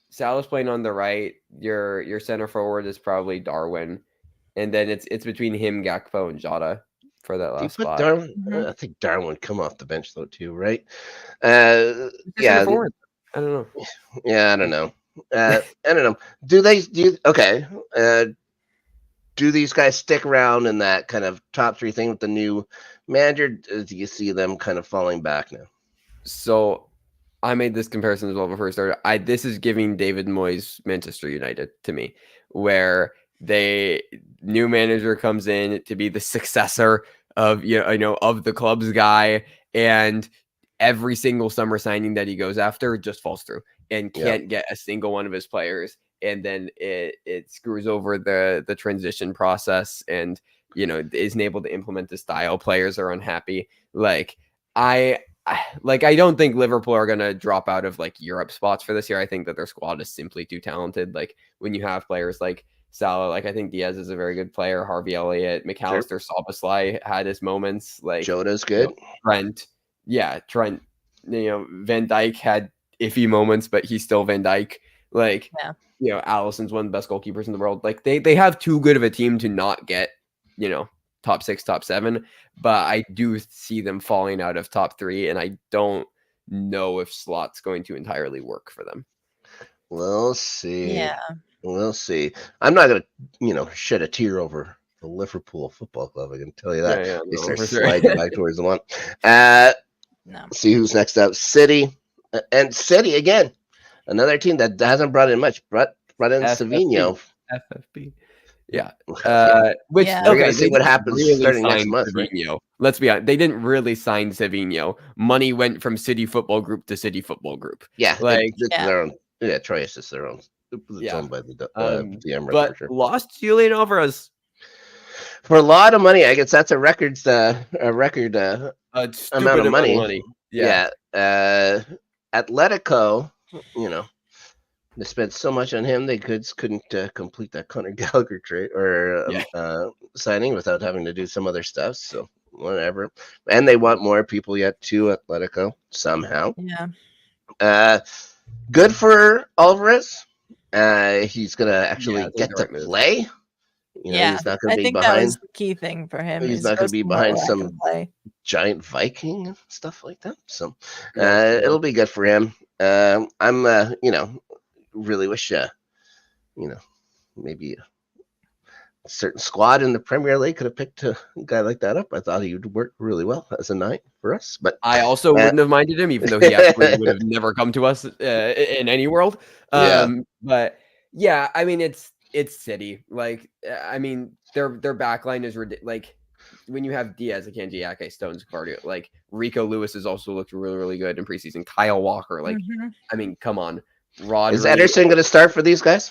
Salah's playing on the right. Your center forward is probably Darwin, and then it's between him, Gakpo, and Jota for that last spot. Darwin, I think Darwin would come off the bench though too, right? Yeah, I don't know. Yeah, I don't know. I don't know. Do these guys stick around in that kind of top three thing with the new manager? Do you see them kind of falling back now? So I made this comparison as well before we started. This is giving David Moyes Manchester United to me, where new manager comes in to be the successor of of the club's guy, and every single summer signing that he goes after just falls through and can't get a single one of his players, and then it screws over the transition process, and isn't able to implement the style. Players are unhappy. I don't think Liverpool are going to drop out of Europe spots for this year. I think that their squad is simply too talented. When you have players like Salah, I think Diaz is a very good player. Harvey Elliott, McAllister, Szoboszlai had his moments. Jota's good. Trent. Van Dijk had iffy moments, but he's still Van Dijk. Alisson's one of the best goalkeepers in the world. They have too good of a team to not get, top 6, top 7. But I do see them falling out of top 3, and I don't know if Slot's going to entirely work for them. We'll see. Yeah. We'll see. I'm not going to, shed a tear over the Liverpool Football Club. I can tell you that. They start sliding back towards the one. See who's next up. City. And City, again, another team that hasn't brought in much. Brought in Savinho. FFP. Yeah. We're going to see what happens starting next month. Right? Let's be honest. They didn't really sign Savinho. Money went from City Football Group to City Football Group. Yeah. Their own. Yeah, Troyes is their own. It's owned by the Emirates. But lost Julian Alvarez for a lot of money. I guess that's a record amount of money. Yeah. Atletico, they spent so much on him they couldn't complete that Conor Gallagher trade or signing without having to do some other stuff. So whatever. And they want more people yet to Atletico somehow. Yeah. Good for Alvarez. He's gonna actually it's get the to right move. play. Yeah, he's not gonna I be think that behind. was the key thing for him. He's Is not go gonna be somewhere behind where I some can play. giant Viking and stuff like that. So Yeah. it'll be good for him. I'm really wish maybe a certain squad in the Premier League could have picked a guy like that up. I thought he would work really well as a 9 for us. But I also wouldn't have minded him, even though he absolutely would have never come to us in any world. But yeah, I mean, it's City. Like, I mean, their backline is ridiculous. Like, when you have Diaz, Akanji, Ake, Stones, Cardio, like Rico Lewis has also looked really, really good in preseason. Kyle Walker, like, I mean, come on, Rodri. Is Ederson going to start for these guys?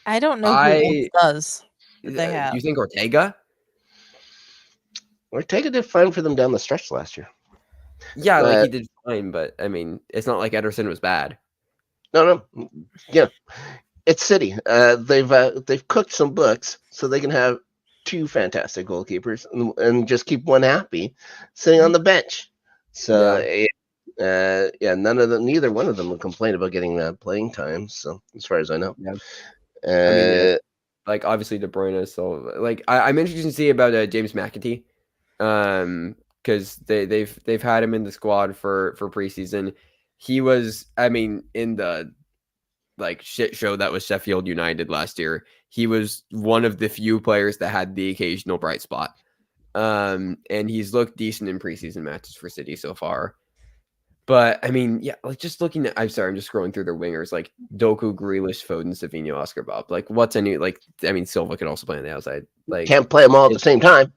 I don't know who else does. They have. Do you think Ortega? Ortega did fine for them down the stretch last year. Yeah, like he did fine, but I mean, it's not like Ederson was bad. No, yeah, it's City. They've cooked some books so they can have 2 fantastic goalkeepers and just keep one happy sitting on the bench. So neither one of them would complain about getting playing time. So as far as I know, I mean, like obviously De Bruyne. So like I'm interested to see about James McAtee, because they've had him in the squad for preseason. He was, I mean, in the like shit show that was Sheffield United last year, he was one of the few players that had the occasional bright spot. And he's looked decent in preseason matches for City so far. But I mean, yeah, like just looking at, I'm just scrolling through their wingers, like Doku, Grealish, Foden, Savinho, Oscar Bob. Like, what's any, like, I mean, Silva could also play on the outside. Like, can't play them all at the same time.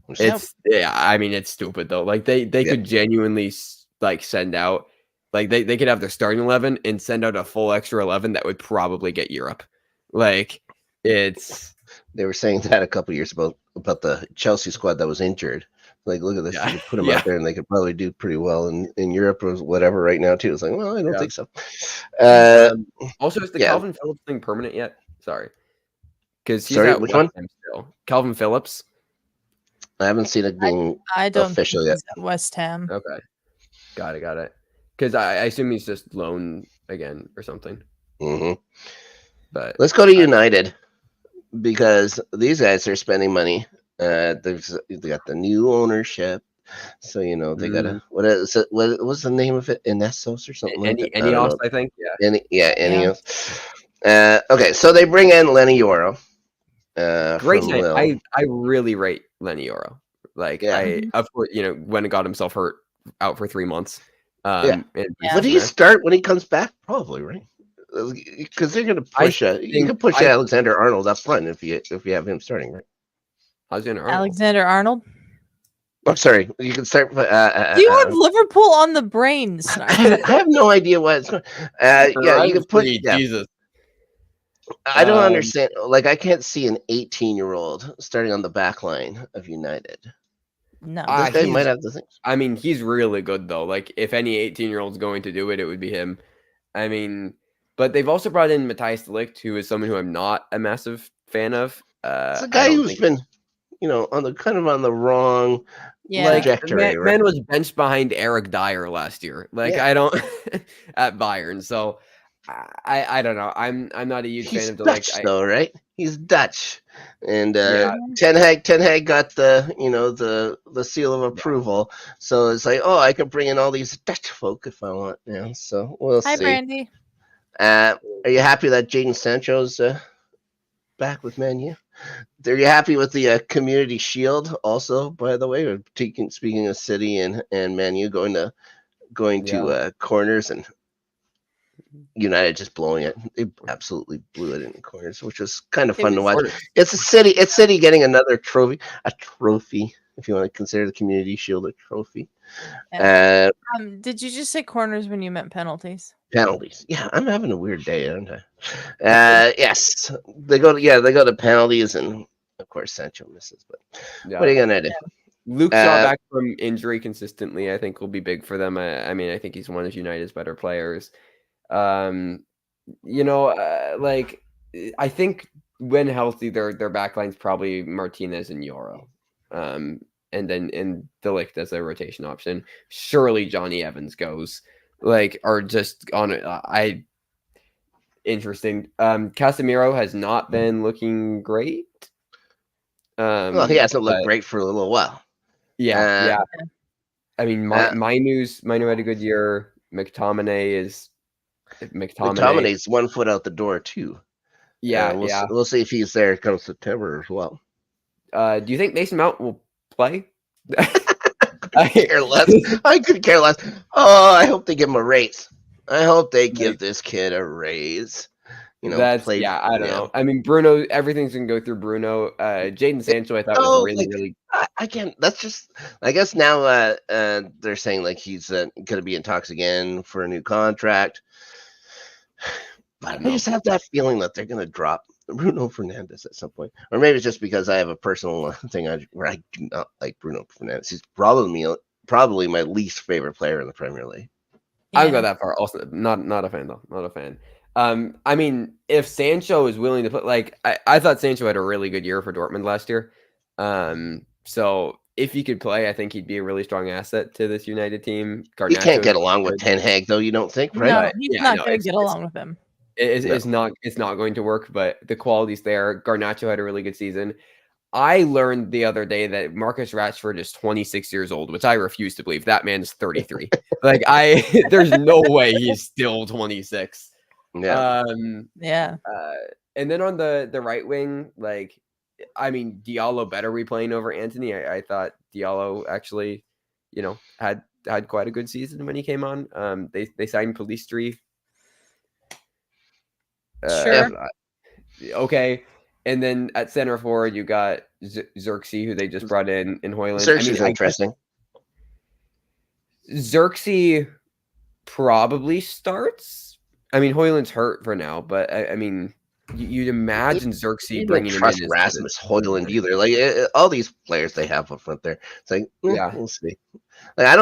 I mean, it's stupid though. Like they could genuinely like send out, like they could have their starting 11 and send out a full extra 11 that would probably get Europe. Like they were saying that a couple years ago about the Chelsea squad that was injured. Like, look at this. You could put them out there and they could probably do pretty well in Europe or whatever right now too. It's like, well, I don't think so. Also, is the Calvin Phillips thing permanent yet? Sorry. Because he's which one? Still. Calvin Phillips. I haven't seen it being official yet. At West Ham. Okay. Got it. Because I assume he's just loan again or something. Mm-hmm. But let's go to United, because these guys are spending money. They got the new ownership, so they gotta. What is it? What was the name of it? Inesos or something like that? Enios, I think. Yeah. Enios. Okay, so they bring in Lenny Yoro. Great name. I really rate Lenny Yoro. Like of course, when it got himself hurt out for 3 months. Would he start when he comes back? Probably, right? Because they're going to push. You can push Alexander Arnold up front if you have him starting, right? Alexander Arnold. I'm sorry. You can start. You have Liverpool on the brain, Snark. I have no idea what it's going. You can put. Jesus. I don't understand. Like, I can't see an 18-year-old starting on the back line of United. No, this guy might have the things. I mean, he's really good though. Like, if any 18-year-old's going to do it, it would be him. I mean, but they've also brought in Matthias de Ligt, who is someone who I'm not a massive fan of. It's a guy who's been, on the wrong trajectory. Man was benched behind Eric Dyer last year. Like, I don't at Bayern. So I don't know. I'm not a huge fan of de Ligt. Dutch, though, right? He's Dutch, and Ten Hag got the seal of approval. So it's like, I can bring in all these Dutch folk if I want. So we'll see. Hi, Brandy. Are you happy that Jadon Sancho's back with Man U? Are you happy with the Community Shield? Also, by the way, speaking of City and Man U going to corners, and United just blowing it. They absolutely blew it in the corners, which was kind of fun to watch. It's City getting another trophy, if you want to consider the Community Shield a trophy. Did you just say corners when you meant penalties? Penalties. Yeah, I'm having a weird day, aren't I? Yes, they go to penalties, and of course Sancho misses. But what are you gonna do? Luke Shaw back from injury consistently, I think, will be big for them. I mean, I think he's one of United's better players. Like, I think when healthy, their backline's probably Martinez and Yoro. And then in De Ligt as a rotation option. Surely Johnny Evans goes. Like, are just on it. Interesting. Casemiro has not been looking great. Well, he hasn't looked great for a little while. Yeah. I mean, Mainu had a good year. McTominay's 1 foot out the door too. We'll see if he's there come September as well. Do you think Mason Mount will play? I care less. I could care less. Oh, I hope they give him a raise. I hope they give this kid a raise. I don't know. I mean, Bruno, everything's gonna go through Bruno. Jadon Sancho, I thought was really. Again, that's just. I guess now they're saying like he's gonna be in talks again for a new contract. But I just have that feeling that they're gonna drop Bruno Fernandes at some point, or maybe it's just because I have a personal thing where I do not like Bruno Fernandes. He's probably my least favorite player in the Premier League. Yeah. I would go that far. Also, not a fan though. Not a fan. I mean, if Sancho is willing to put, like, I thought Sancho had a really good year for Dortmund last year. So if he could play, I think he'd be a really strong asset to this United team. He can't get along with Ten Hag, though. You don't think, right? No, he's not going to get along with him. It's not going to work. But the quality's there. Garnacho had a really good season. I learned the other day that Marcus Rashford is 26 years old, which I refuse to believe. That man is 33. There's no way he's still 26. Yeah. And then on the right wing, like, I mean, Diallo better be playing over Antony. I thought Diallo actually, had quite a good season when he came on. They signed Pellistri. Sure. Okay. And then at center forward, you got Xerxes, who they just brought in Højlund. Xerxes is interesting. Xerxes probably starts. I mean, Højlund's hurt for now, but I mean, you'd imagine Xerxes bringing him in. Trust Rasmus Højlund either. Like all these players they have up front there. It's like, we'll see. Like, I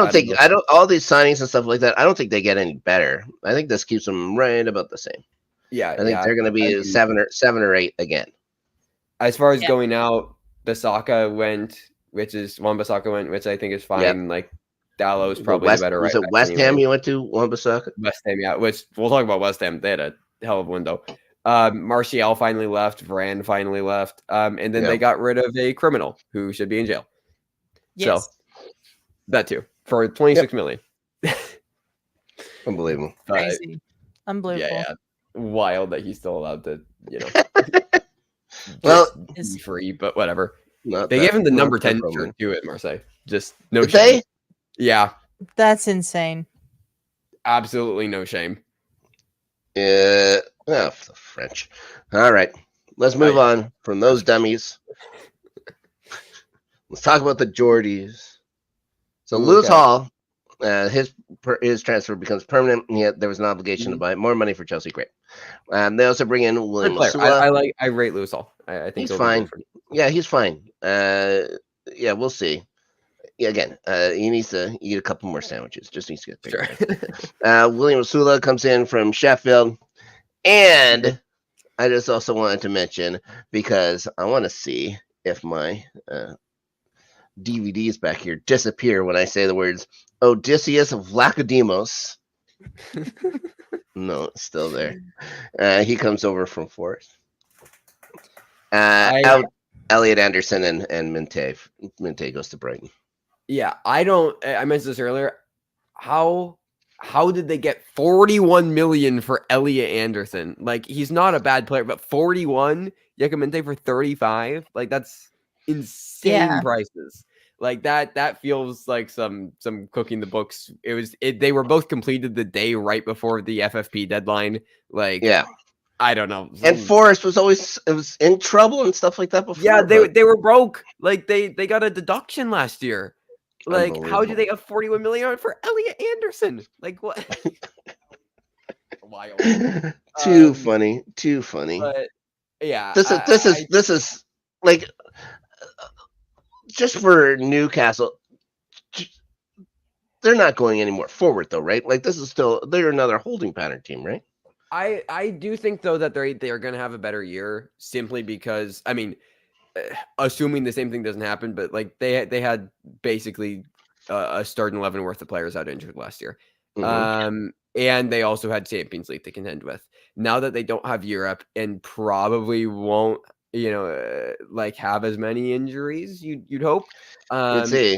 don't. All these signings and stuff like that. I don't think they get any better. I think this keeps them right about the same. Yeah, I think they're going to be 7 or 8 again. As far as going out, Bissaka went, which I think is fine. Yep. Like, Dallow's probably the better right. Was it West Ham you went to, Wan-Bissaka? West Ham, yeah. Which we'll talk about West Ham. They had a hell of a window. Martial finally left. Varane finally left. And then they got rid of a criminal who should be in jail. Yes. So that too for 26 million. Unbelievable. Crazy. Unbelievable. Yeah. Wild that he's still allowed to, well, be free, but whatever. They gave him the number 10 shirt too at Marseille. Just no Did shame. they? Yeah. That's insane. Absolutely no shame. Yeah. The French. All right. Let's move on from those dummies. Let's talk about the Geordies. So Lewis Hall, his transfer becomes permanent, and yet there was an obligation to buy more money for Chelsea. Great. They also bring in William Masula. I rate Lewis Hall. I think he's fine. Yeah, he's fine. We'll see. Yeah, again, he needs to eat a couple more sandwiches. Just needs to get bigger. Sure. William Masula comes in from Sheffield, and I just also wanted to mention, because I want to see if my DVDs back here disappear when I say the words Odysseus Vlachodimos. No, it's still there. He comes over from Forest. Elliot Anderson and Minte. Minte goes to Brighton. Yeah, I mentioned this earlier. How did they get 41 million for Elliot Anderson? Like, he's not a bad player, but 41, Minte for 35. Like, that's insane prices. Like that feels like some cooking the books. They were both completed the day right before the FFP deadline. Like, I don't know. And Forrest was in trouble and stuff like that before. Yeah, they were broke. Like they got a deduction last year. Like, how do they have 41 million for Elliot Anderson? Like, what? Wild. Too funny. But yeah, this is like just for Newcastle. They're not going any more forward though, right? Like, this is still, they're another holding pattern team, right? I do think though that they are going to have a better year simply because I mean, assuming the same thing doesn't happen, but like they had basically a starting 11 worth of players out injured last year, and they also had Champions League to contend with. Now that they don't have Europe and probably won't, like have as many injuries, you'd hope. Let's see.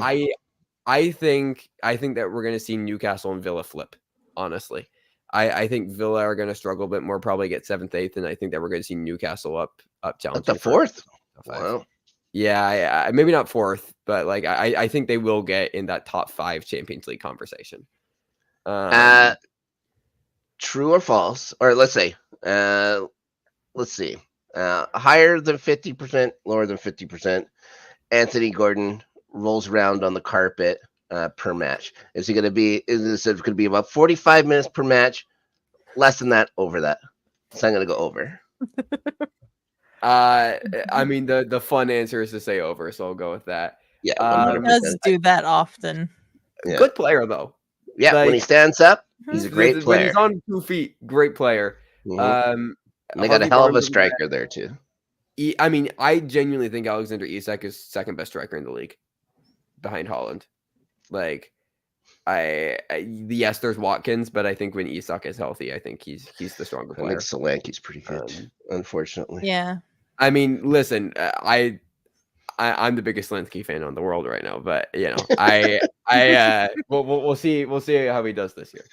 I think that we're going to see Newcastle and Villa flip. Honestly, I think Villa are going to struggle a bit more, probably get 7th, 8th, and I think that we're going to see Newcastle up challenging at the 4th. Wow. Yeah, maybe not 4th, but like I think they will get in that top 5 Champions League conversation. True or false? Or let's see. Higher than 50%, lower than 50%. Anthony Gordon rolls around on the carpet per match. Is it going to be about 45 minutes per match? Less than that, over that. So I'm going to go over. I mean the fun answer is to say over, so I'll go with that. Yeah, he does do that often. Yeah. Good player though. Yeah, like, when he stands up, he's a great player. When he's on 2 feet, great player. And they got a hell of a striker there too. I mean, I genuinely think Alexander Isak is second best striker in the league, behind Haaland. Like, yes, there's Watkins, but I think when Isak is healthy, I think he's the stronger player. I think Solanke's pretty good, unfortunately. Yeah. I mean, listen, I'm the biggest Zelensky fan in the world right now, but we'll see how he does this year.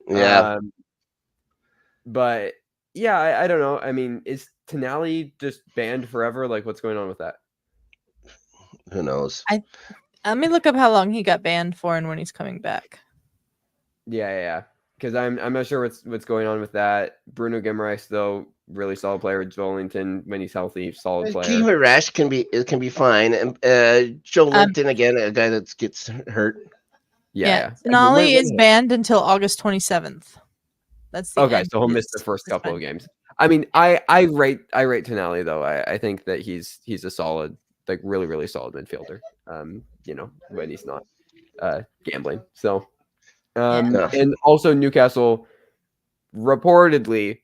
Yeah. But yeah, I don't know. I mean, is Tonali just banned forever? Like, what's going on with that? Who knows? Let me look up how long he got banned for and when he's coming back. Yeah. Because I'm not sure what's going on with that. Bruno Guimaraes, though, really solid player. Joelinton, when he's healthy, solid player. Guimaraes can be fine. And Joelinton again, a guy that gets hurt. Yeah. Tonali is banned until August 27th. That's the okay. So he'll miss the first couple of games. I mean, I rate Tonali though. I think that he's a solid, like really really solid midfielder. When he's not gambling. So. And also Newcastle reportedly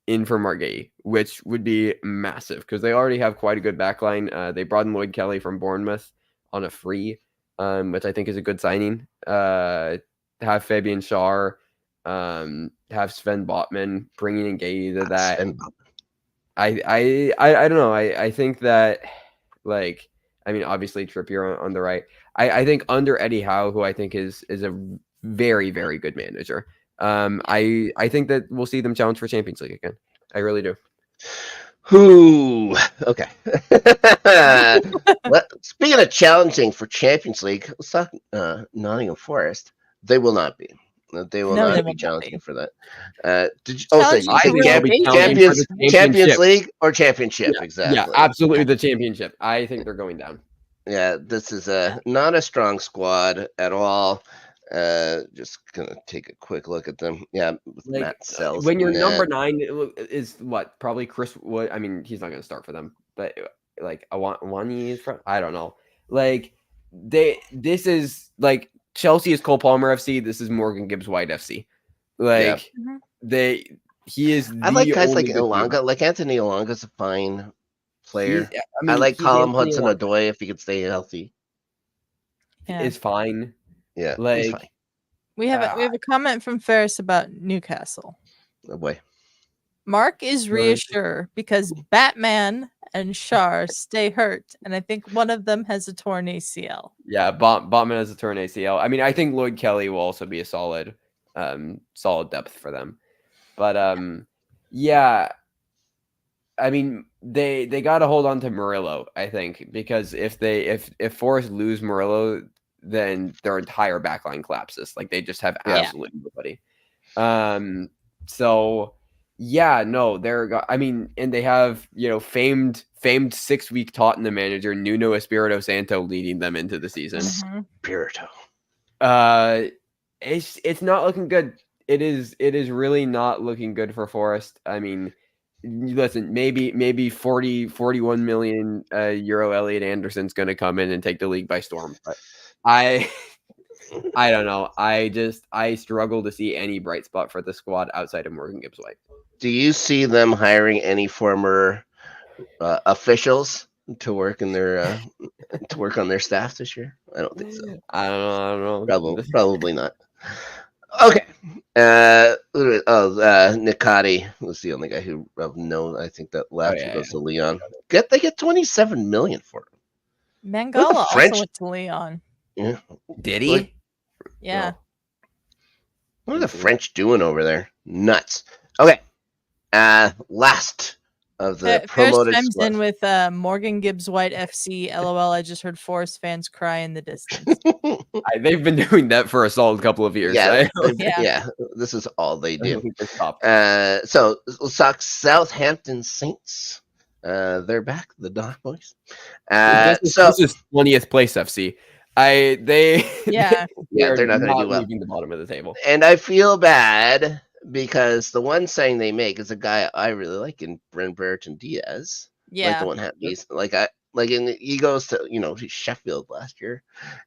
in for Margay, which would be massive because they already have quite a good backline. They brought in Lloyd Kelly from Bournemouth on a free, which I think is a good signing. Have Fabian Schär, have Sven Botman, bringing in Gay to that. I don't know. I think that, like, I mean, obviously Trippier on the right. I think under Eddie Howe, who I think is a very, very good manager. I think that we'll see them challenge for Champions League again. I really do. Okay. Speaking of challenging for Champions League, let's talk Nottingham Forest. They will not be. They will not be challenging for that. Did you? So you think Champions League or Championship? Yeah, exactly. Yeah, absolutely. The Championship. I think they're going down. Yeah, this is not a strong squad at all. Just gonna take a quick look at them. Yeah, like, Matt Sells. When your number 9 is what? Probably Chris Wood. I mean, he's not gonna start for them, but like Awani is from. I don't know. Like this is like Chelsea is Cole Palmer FC. This is Morgan Gibbs White FC. Like he is. I like guys like Ilanga. Like Anthony Ilanga's a fine player. I like Callum Hudson-Odoi if he could stay healthy. Yeah. It's fine. Yeah, like we have a comment from Ferris about Newcastle. Oh boy. Mark is reassured because Batman and Schär stay hurt, and I think one of them has a torn ACL. Yeah, Botman has a torn ACL. I mean, I think Lloyd Kelly will also be a solid depth for them. But yeah, I mean, they got to hold on to Murillo, I think, because if Forest lose Murillo, then their entire backline collapses. Like they just have absolutely nobody. So yeah, no, I mean, and they have, famed 6-week Tottenham manager Nuno Espirito Santo leading them into the season. Espirito. It's not looking good. It is really not looking good for Forest. I mean, listen, maybe 41 million euro Elliot Anderson's going to come in and take the league by storm. But I don't know. I struggle to see any bright spot for the squad outside of Morgan Gibbs White. Do you see them hiring any former officials to work in their to work on their staff this year? I don't think so. I don't know. Probably not. Okay. Nikati was the only guy who known. I think that left and goes to Leon. They get 27 million for him. Mangala also went to Leon. Yeah. Did he? Yeah. What are the French doing over there? Nuts. Okay. Last of the promoted chimes squad. in with Morgan Gibbs White FC. LOL. I just heard Forest fans cry in the distance. They've been doing that for a solid couple of years. Yeah. This is all they do. So Southampton Saints. They're back. The Dog Boys. This is 20th place FC. They're not going to do well. Leaving the bottom of the table. And I feel bad because the one signing they make is a guy I really like in Brereton Diaz. Yeah, like the one he's he goes to Sheffield last year,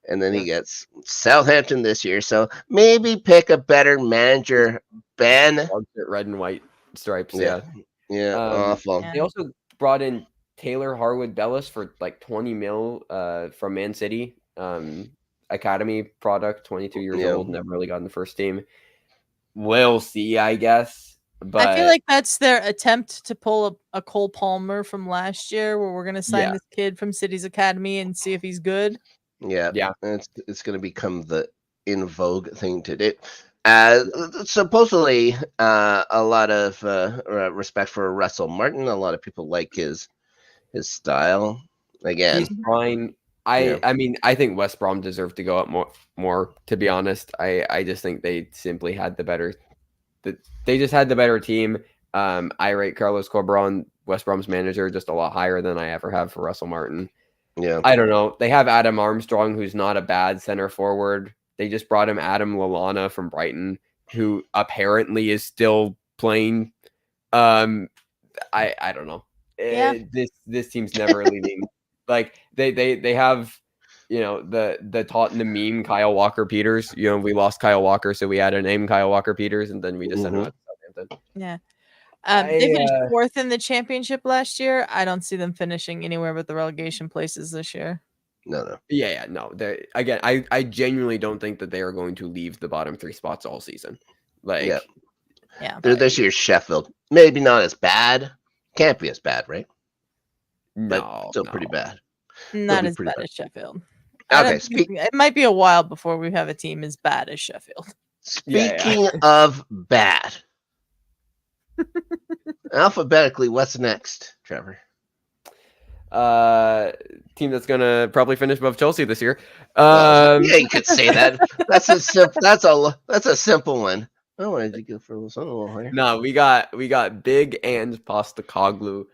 and then he gets Southampton this year. So maybe pick a better manager, Ben. Red and white stripes. Awful. They also brought in Taylor Harwood Bellis for like 20 mil from Man City. Academy product, 22 years old, never really got in the first team. We'll see, I guess. But I feel like that's their attempt to pull a Cole Palmer from last year, where we're going to sign this kid from City's Academy and see if he's good. Yeah. It's going to become the in vogue thing to do. Supposedly, a lot of respect for Russell Martin. A lot of people like his style. Again, he's fine. I mean, I think West Brom deserved to go up more. To be honest, I just think they simply had the better. They just had the better team. I rate Carlos Corberan, West Brom's manager, just a lot higher than I ever have for Russell Martin. Yeah, I don't know. They have Adam Armstrong, who's not a bad center forward. They just brought him Adam Lallana from Brighton, who apparently is still playing. I don't know. This team's never leaving. Like they have, the Tottenham meme Kyle Walker Peters. We lost Kyle Walker, so we had a name Kyle Walker Peters, and then we just sent him out to Southampton. Yeah. They finished fourth in the championship last year. I don't see them finishing anywhere but the relegation places this year. No. Yeah, no. Again, I genuinely don't think that they are going to leave the bottom three spots all season. They're this year's Sheffield. Maybe not as bad. Can't be as bad, right? But still pretty bad. Not as bad as Sheffield. Okay, it might be a while before we have a team as bad as Sheffield. Speaking of bad, alphabetically, what's next, Trevor? Team that's gonna probably finish above Chelsea this year. You could say that. That's a simple one. I wanted to go for a little higher. No, we got Big and Postecoglou.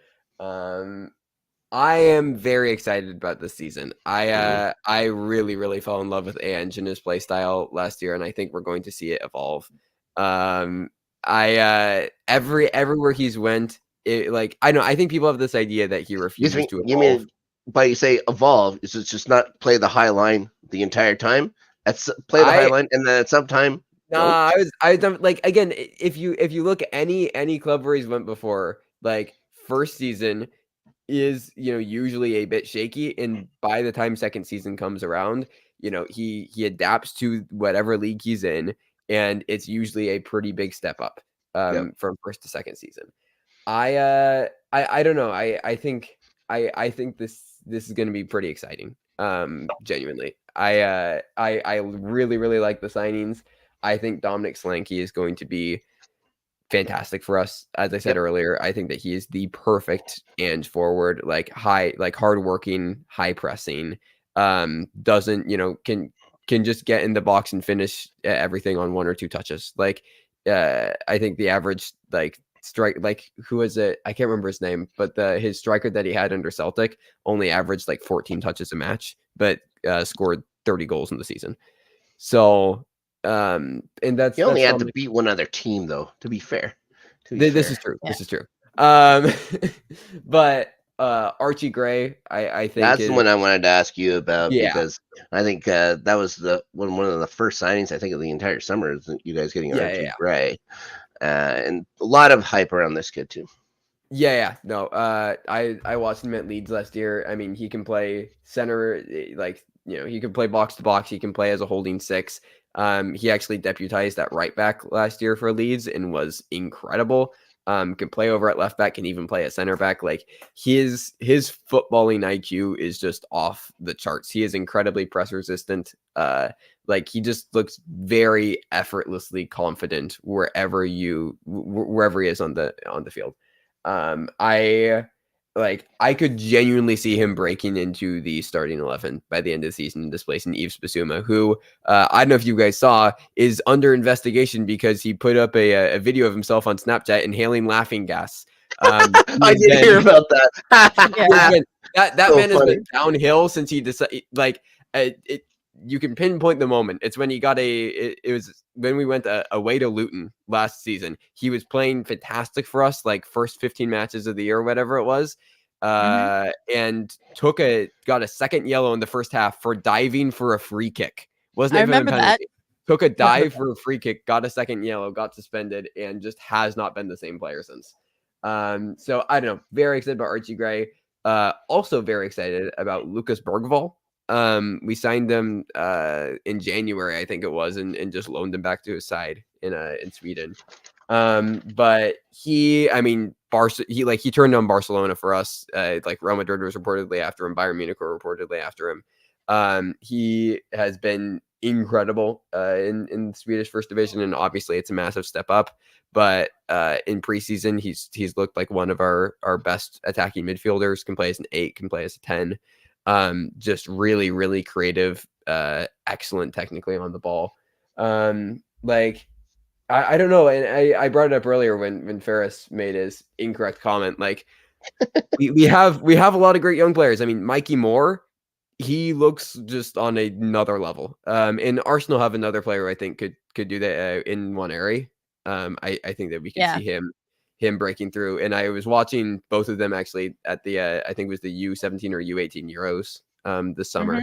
I am very excited about this season. I really, really fell in love with Ange and his play style last year, and I think we're going to see it evolve. Everywhere he's went, I think people have this idea that he refuses to evolve. You mean by you say evolve, is it just not play the high line the entire time? Play the high line, and then at some time. No, I was like, again, if you look at any club where he's went before, like first season is usually a bit shaky, and by the time second season comes around, he adapts to whatever league he's in, and it's usually a pretty big step up from first to second season. I don't know. I think this is going to be pretty exciting. Genuinely, I really, really like the signings. I think Dominic Solanke is going to be fantastic for us. As I said earlier, I think that he is the perfect Ange forward, hardworking, high pressing, doesn't, can just get in the box and finish everything on one or two touches. I think the average, strike, who was it? I can't remember his name, but his striker that he had under Celtic only averaged 14 touches a match, but scored 30 goals in the season. So, and that's he only had to beat one other team, though. To be fair, this is true. Yeah. This is true. But Archie Gray, I think That's is, the one I wanted to ask you about yeah, because I think that was one of the first signings I think of the entire summer is you guys getting Archie yeah. Gray, and a lot of hype around this kid too. Yeah. No, I watched him at Leeds last year. I mean, he can play center, like, he can play box to box. He can play as a holding six. He actually deputized at right back last year for Leeds and was incredible. Can play over at left back, can even play at center back. Like his footballing IQ is just off the charts. He is incredibly press resistant. Like he just looks very effortlessly confident wherever he is on the field. I could genuinely see him breaking into the starting 11 by the end of the season and displacing Yves Bissouma, who I don't know if you guys saw is under investigation because he put up a video of himself on Snapchat inhaling laughing gas. I did hear about that. That So man has funny. been downhill since he decided. You can pinpoint the moment. It's when he got it was when we went away to Luton last season. He was playing fantastic for us, like first 15 matches of the year or whatever it was. And got a second yellow in the first half for diving for a free kick. Wasn't I even a remember that. penalty. Took a dive for a free kick, got a second yellow, got suspended, and just has not been the same player since. So I don't know. Very excited about Archie Gray. Also very excited about Lucas Bergvall. We signed him in January, I think it was, and just loaned him back to his side in Sweden. But he turned on Barcelona for us. Like Real Madrid was reportedly after him, Bayern Munich were reportedly after him. He has been incredible in Swedish first division, and obviously it's a massive step up. But in preseason, he's looked like one of our best attacking midfielders. Can play as an 8, can play as a 10. Just really, really creative, excellent technically on the ball. I don't know, and I brought it up earlier when Ferris made his incorrect comment. Like we have a lot of great young players. I mean, Mikey Moore, he looks just on another level. And Arsenal have another player who I think could do that in one area. I think that we could see him breaking through. And I was watching both of them actually at the I think it was the U17 or U18 Euros this summer.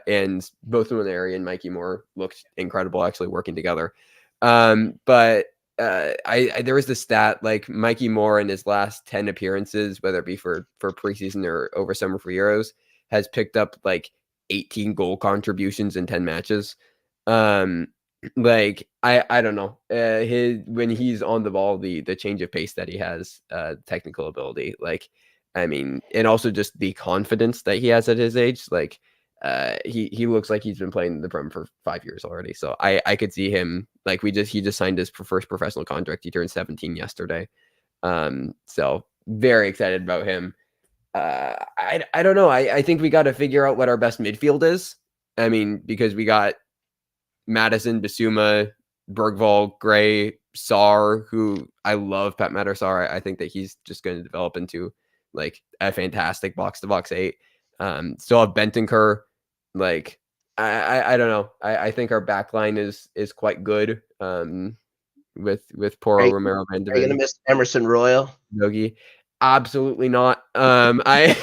And both of them area and Mikey Moore looked incredible actually working together. But there was this stat like Mikey Moore in his last 10 appearances, whether it be for preseason or over summer for Euros, has picked up like 18 goal contributions in 10 matches. Like I don't know. When he's on the ball, the change of pace that he has, technical ability, like I mean, and also just the confidence that he has at his age, like he looks like he's been playing the Prem for 5 years already. So I could see him like he just signed his first professional contract. He turned 17 yesterday. So very excited about him. I don't know. I think we got to figure out what our best midfield is. I mean, because we got Matteson, Bissouma, Bergvall, Gray, Sarr, who I love Pat Matteson. I think that he's just going to develop into like a fantastic box to box 8. Still have Bentancur. Like I don't know. I think our back line is quite good. With Poro, Romero, Van de Are you Ven, gonna miss Emerson Royal? Yogi. Absolutely not. I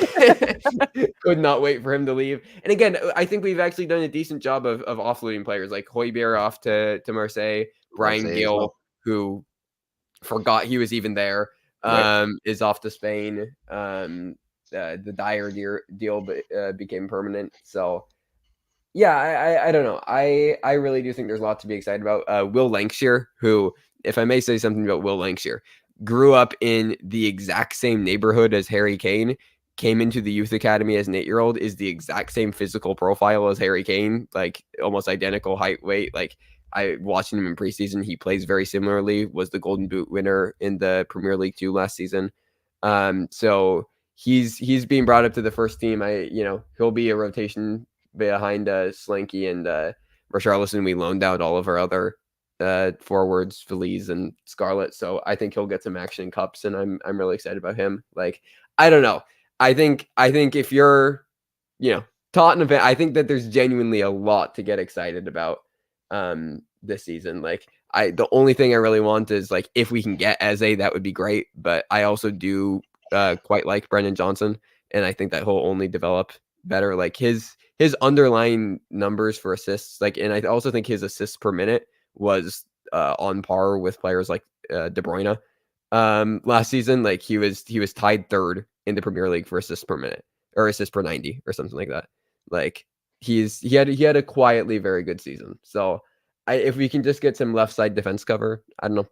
could not wait for him to leave. And again, I think we've actually done a decent job of offloading players like Højbjerg off to Marseille, Brian Marseille as Gill, well. who forgot he was even there, Right. is off to Spain. The Dyer deal became permanent. So yeah, I don't know. I really do think there's a lot to be excited about. Will Lancashire, who, if I may say something about Will Lancashire, grew up in the exact same neighborhood as Harry Kane, came into the youth academy as an 8-year-old, is the exact same physical profile as Harry Kane, like almost identical height, weight. Like I watching him in preseason, he plays very similarly, was the Golden Boot winner in the Premier League 2 last season. So he's being brought up to the first team. He'll be a rotation behind Slanky and Richarlison. We loaned out all of our other forwards, Feliz and Scarlett. So I think he'll get some action in cups, and I'm really excited about him. Like, I don't know. I think if you're, Tottenham fan, I think that there's genuinely a lot to get excited about this season. Like, the only thing I really want is like if we can get Eze, that would be great. But I also do quite like Brendan Johnson, and I think that he'll only develop better. Like his underlying numbers for assists, like, and I also think his assists per minute was on par with players like De Bruyne last season. Like he was tied third in the Premier League for assists per minute or assists per 90 or something like that. Like he had a quietly very good season. So if we can just get some left side defense cover, I don't know.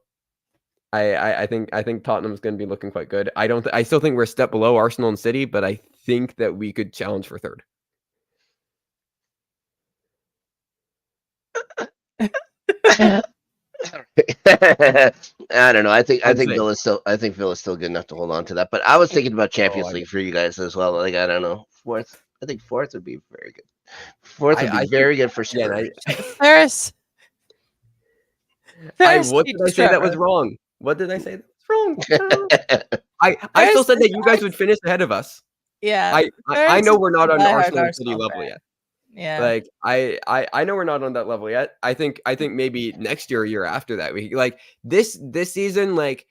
I think Tottenham's going to be looking quite good. I still think we're a step below Arsenal and City, but I think that we could challenge for third. I don't know. I think Villa's still good enough to hold on to that. But I was thinking about Champions League for you guys as well. Like I don't know, fourth. I think fourth would be very good. Fourth would be very good for Spurs. Ferris. What did I say that was wrong? What did I say that was wrong? I still said that you guys would finish ahead of us. Yeah. I know we're not on Arsenal and City level yet. Yeah. Like I know we're not on that level yet. I think maybe next year or year after that we like this season. Like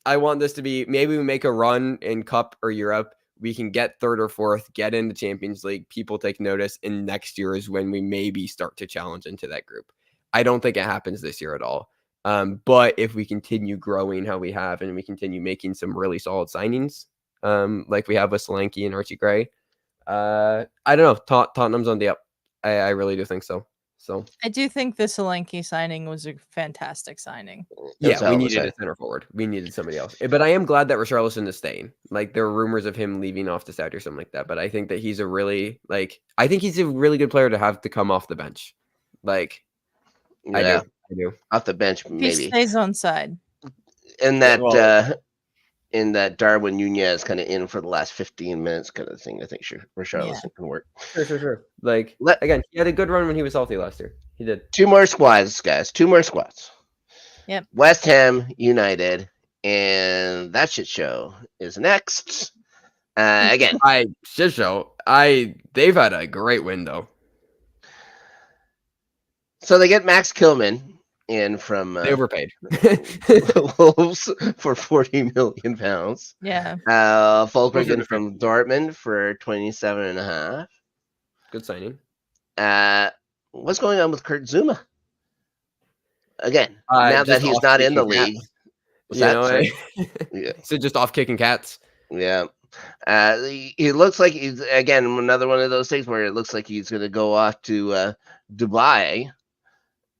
I want this to be maybe we make a run in Cup or Europe. We can get third or fourth, get into Champions League. People take notice, and next year is when we maybe start to challenge into that group. I don't think it happens this year at all. But if we continue growing how we have, and we continue making some really solid signings, like we have with Solanke and Archie Gray, I don't know. Tottenham's on the up. I really do think so. So I do think the Solanke signing was a fantastic signing. Yeah, we needed a center forward. We needed somebody else. But I am glad that Richarlison is staying. Like there were rumors of him leaving off the Saudi or something like that. But I think that he's a really good player to have to come off the bench. Like yeah, I do. Off the bench, maybe. He stays on side. And that in that Darwin Nunez kind of in for the last 15 minutes kind of thing. I think Richarlison can work. Sure. Like again, he had a good run when he was healthy last year. He did. 2 more squads, guys. 2 more squads. Yep. West Ham United, and that shit show is next. Again, they've had a great window. So they get Max Kilman in from they overpaid Wolves for £40 million. Yeah. Fulkrug in from Dortmund for 27.5. Good signing. What's going on with Kurt Zuma? Again, now that he's not in the league. So just off kicking cats. Yeah. He looks like he's again another one of those things where it looks like he's going to go off to Dubai.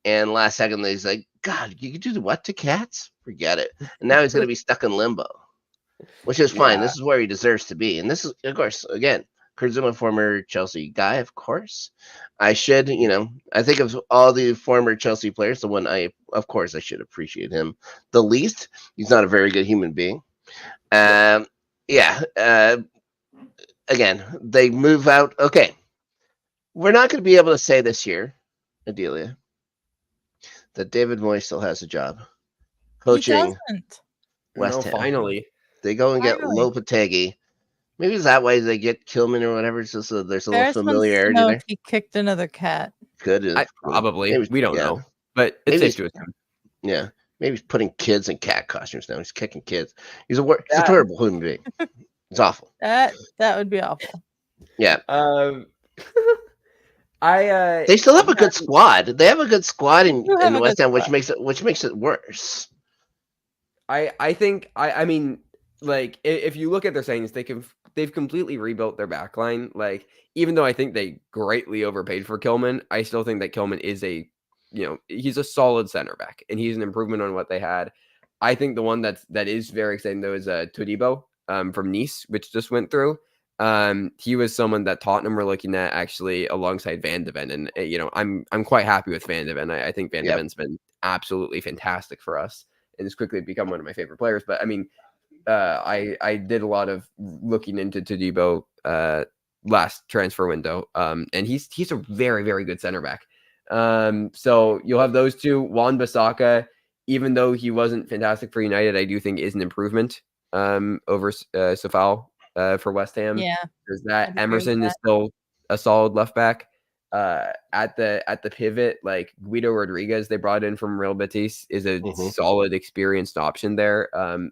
And last second, he's like, God, you could do what to cats? Forget it. And now he's going to be stuck in limbo, which is fine. Yeah. This is where he deserves to be. And this is, of course, again, Kurt Zuma, former Chelsea guy, of course. I should, I think of all the former Chelsea players, the one of course, I should appreciate him the least. He's not a very good human being. Again, they move out. Okay. We're not going to be able to say this year, Adelia, that David Moyes still has a job coaching West Ham. Finally. They go and get Lopetegui. Maybe it's that way they get Kilman or whatever. It's just there's a little familiarity there. If he kicked another cat. Could have. Probably. We don't know. But it's safe to assume. Yeah. Maybe he's putting kids in cat costumes now. He's kicking kids. He's a terrible human being. It's awful. That would be awful. Yeah. They still have a good squad. They have a good squad in West Ham, which makes it worse. I think I mean, like if you look at their signings, they've completely rebuilt their back line. Like even though I think they greatly overpaid for Kilman, I still think that Kilman is he's a solid center back and he's an improvement on what they had. I think the one that is very exciting though is Todibo from Nice, which just went through. He was someone that Tottenham were looking at actually alongside Van de Ven, and I'm quite happy with Van de Ven. I think Van de Ven's been absolutely fantastic for us, and has quickly become one of my favorite players. But I mean, I did a lot of looking into Todibo last transfer window, and he's a very, very good center back. So you'll have those two. Wan-Bissaka, even though he wasn't fantastic for United, I do think is an improvement over Safal. For West Ham, there's that. Emerson is still a solid left back. At the pivot, like Guido Rodriguez, they brought in from Real Betis, is a solid, experienced option there.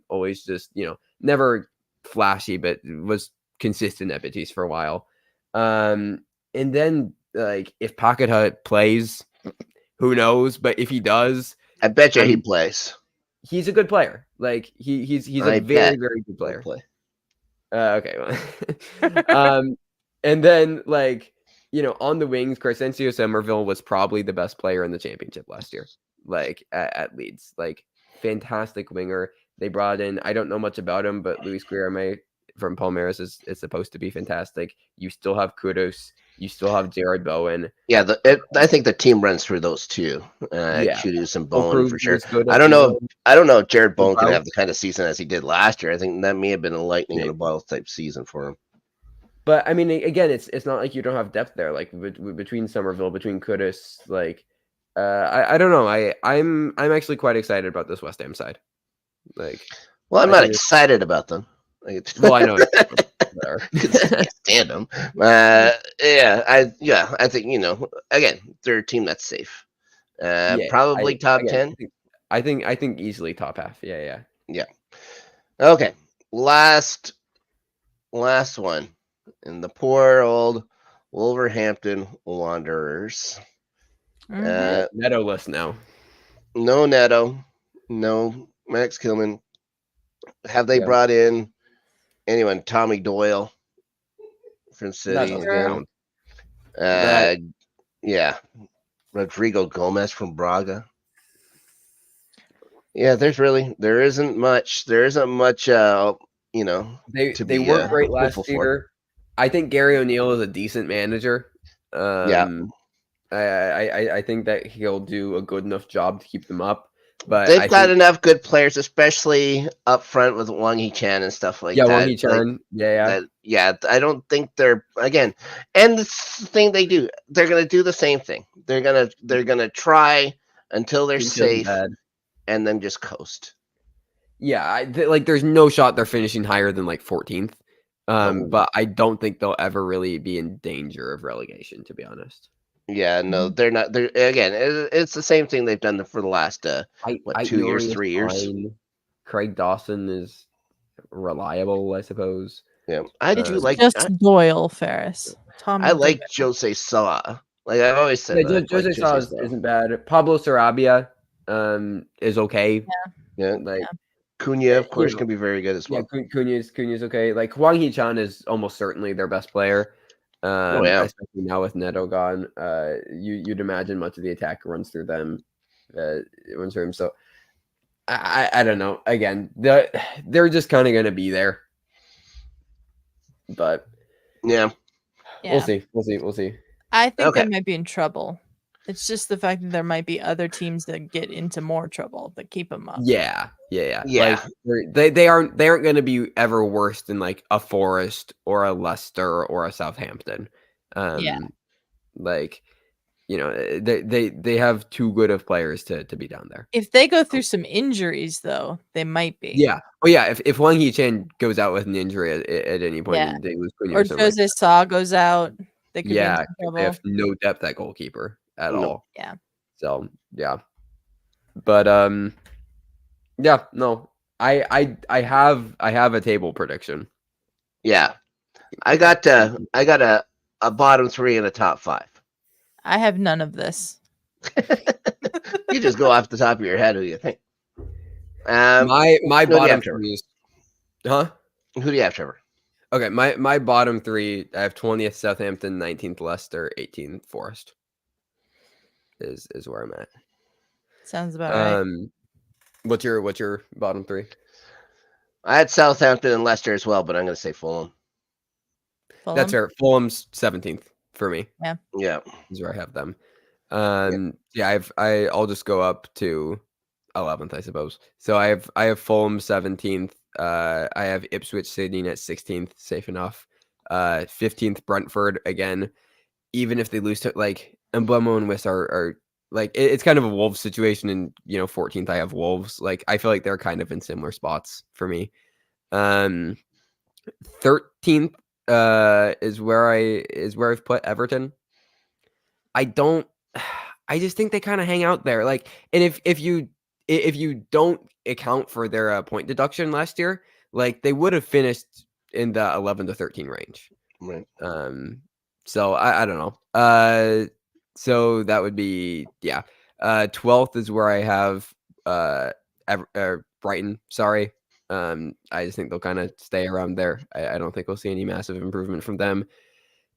Always just never flashy, but was consistent at Betis for a while. And then like if Pocket Hut plays, who knows? But if he does, I bet you I he mean, plays. he's a good player. Like he's I a very, bet very good he'll player. play. Okay. Well. And then like, on the wings, Crescencio Somerville was probably the best player in the championship last year. Like at Leeds, like fantastic winger. They brought in, I don't know much about him, but Luis Guilherme from Palmeiras is supposed to be fantastic. You still have Kudus. You still have Jared Bowen. Yeah, I think the team runs through those two, Yeah. Kudus and Well, Bowen Krug for sure. was good I at don't know. Milan. I don't know if Jared Bowen can About- have the kind of season as he did last year. I think that may have been a lightning in a Maybe. bottle type season for him. But I mean, again, it's not like you don't have depth there. Like between Somerville, between Kudus, like I don't know. I'm actually quite excited about this West Ham side. Like, Well, I'm I not think excited about them. well, I know. I can't stand them. I think again, they're a team that's safe. Probably top 10. I think easily top half. Yeah. Okay, last one, and the poor old Wolverhampton Wanderers. Neto-less now. No Neto, no Max Kilman. Have they brought in anyone? Tommy Doyle from City again. Yeah, Rodrigo Gomez from Braga. Yeah, there isn't much. They weren't great last year. I think Gary O'Neill is a decent manager. I think that he'll do a good enough job to keep them up. But they've got enough good players, especially up front with Wang Hee-chan and stuff like that. Wang Hee-chan. I don't think they're and the thing they do, they're gonna do the same thing. They're gonna try until they're safe, and then just coast. Yeah, there's no shot they're finishing higher than like 14th. But I don't think they'll ever really be in danger of relegation, to be honest. Yeah, no, they're not. It's the same thing they've done for the last 2 years, 3 years. Craig Dawson is reliable, I suppose. Yeah, I do like just Doyle Ferris. I like Jose Sa. Like I've always said, Jose Sa isn't bad. Pablo Sarabia is okay. Yeah. Cunha, of course, can be very good as well. Yeah, Cunha's okay. Like Wang Hee-chan is almost certainly their best player. Especially now with Neto gone. You'd imagine much of the attack runs through them. Runs through him. So I don't know. Again, they're just kind of going to be there. But yeah, we'll see. I think they might be in trouble. It's just the fact that there might be other teams that get into more trouble that keep them up. Yeah. Like, they aren't going to be ever worse than like a Forest or a Leicester or a Southampton. Like, they have too good of players to be down there. If they go through some injuries, though, they might be. Yeah. Oh yeah. If Wang Hee-chan goes out with an injury at any point, they lose. Or Jose Sa goes out, they could be in trouble. They have no depth at goalkeeper at all. Yeah. So yeah. But yeah, no. I have a table prediction. Yeah. I got a bottom 3 and a top 5. I have none of this. You just go off the top of your head. Who do you think? My bottom 3 is, huh? Who do you have, Trevor? Okay, my bottom 3. I have 20th Southampton, 19th Leicester, 18th Forest. Is where I'm at. Sounds about right. What's your bottom 3? I had Southampton and Leicester as well, but I'm going to say Fulham. That's fair. Fulham's 17th for me. Yeah. Is where I have them. I'll just go up to 11th, I suppose. So I have Fulham 17th. I have Ipswich sitting at 16th, safe enough. 15th Brentford again. Even if they lose to like Emblemo and Wiss are like it's kind of a Wolves situation, and 14th I have Wolves. Like I feel like they're kind of in similar spots for me. 13th is where I've put Everton. I just think they kind of hang out there. Like, and if you don't account for their point deduction last year, like they would have finished in the 11 to 13 range. Right. So I don't know. So that would be 12th is where I have Brighton. Sorry. I just think they'll kind of stay around there. I don't think we'll see any massive improvement from them.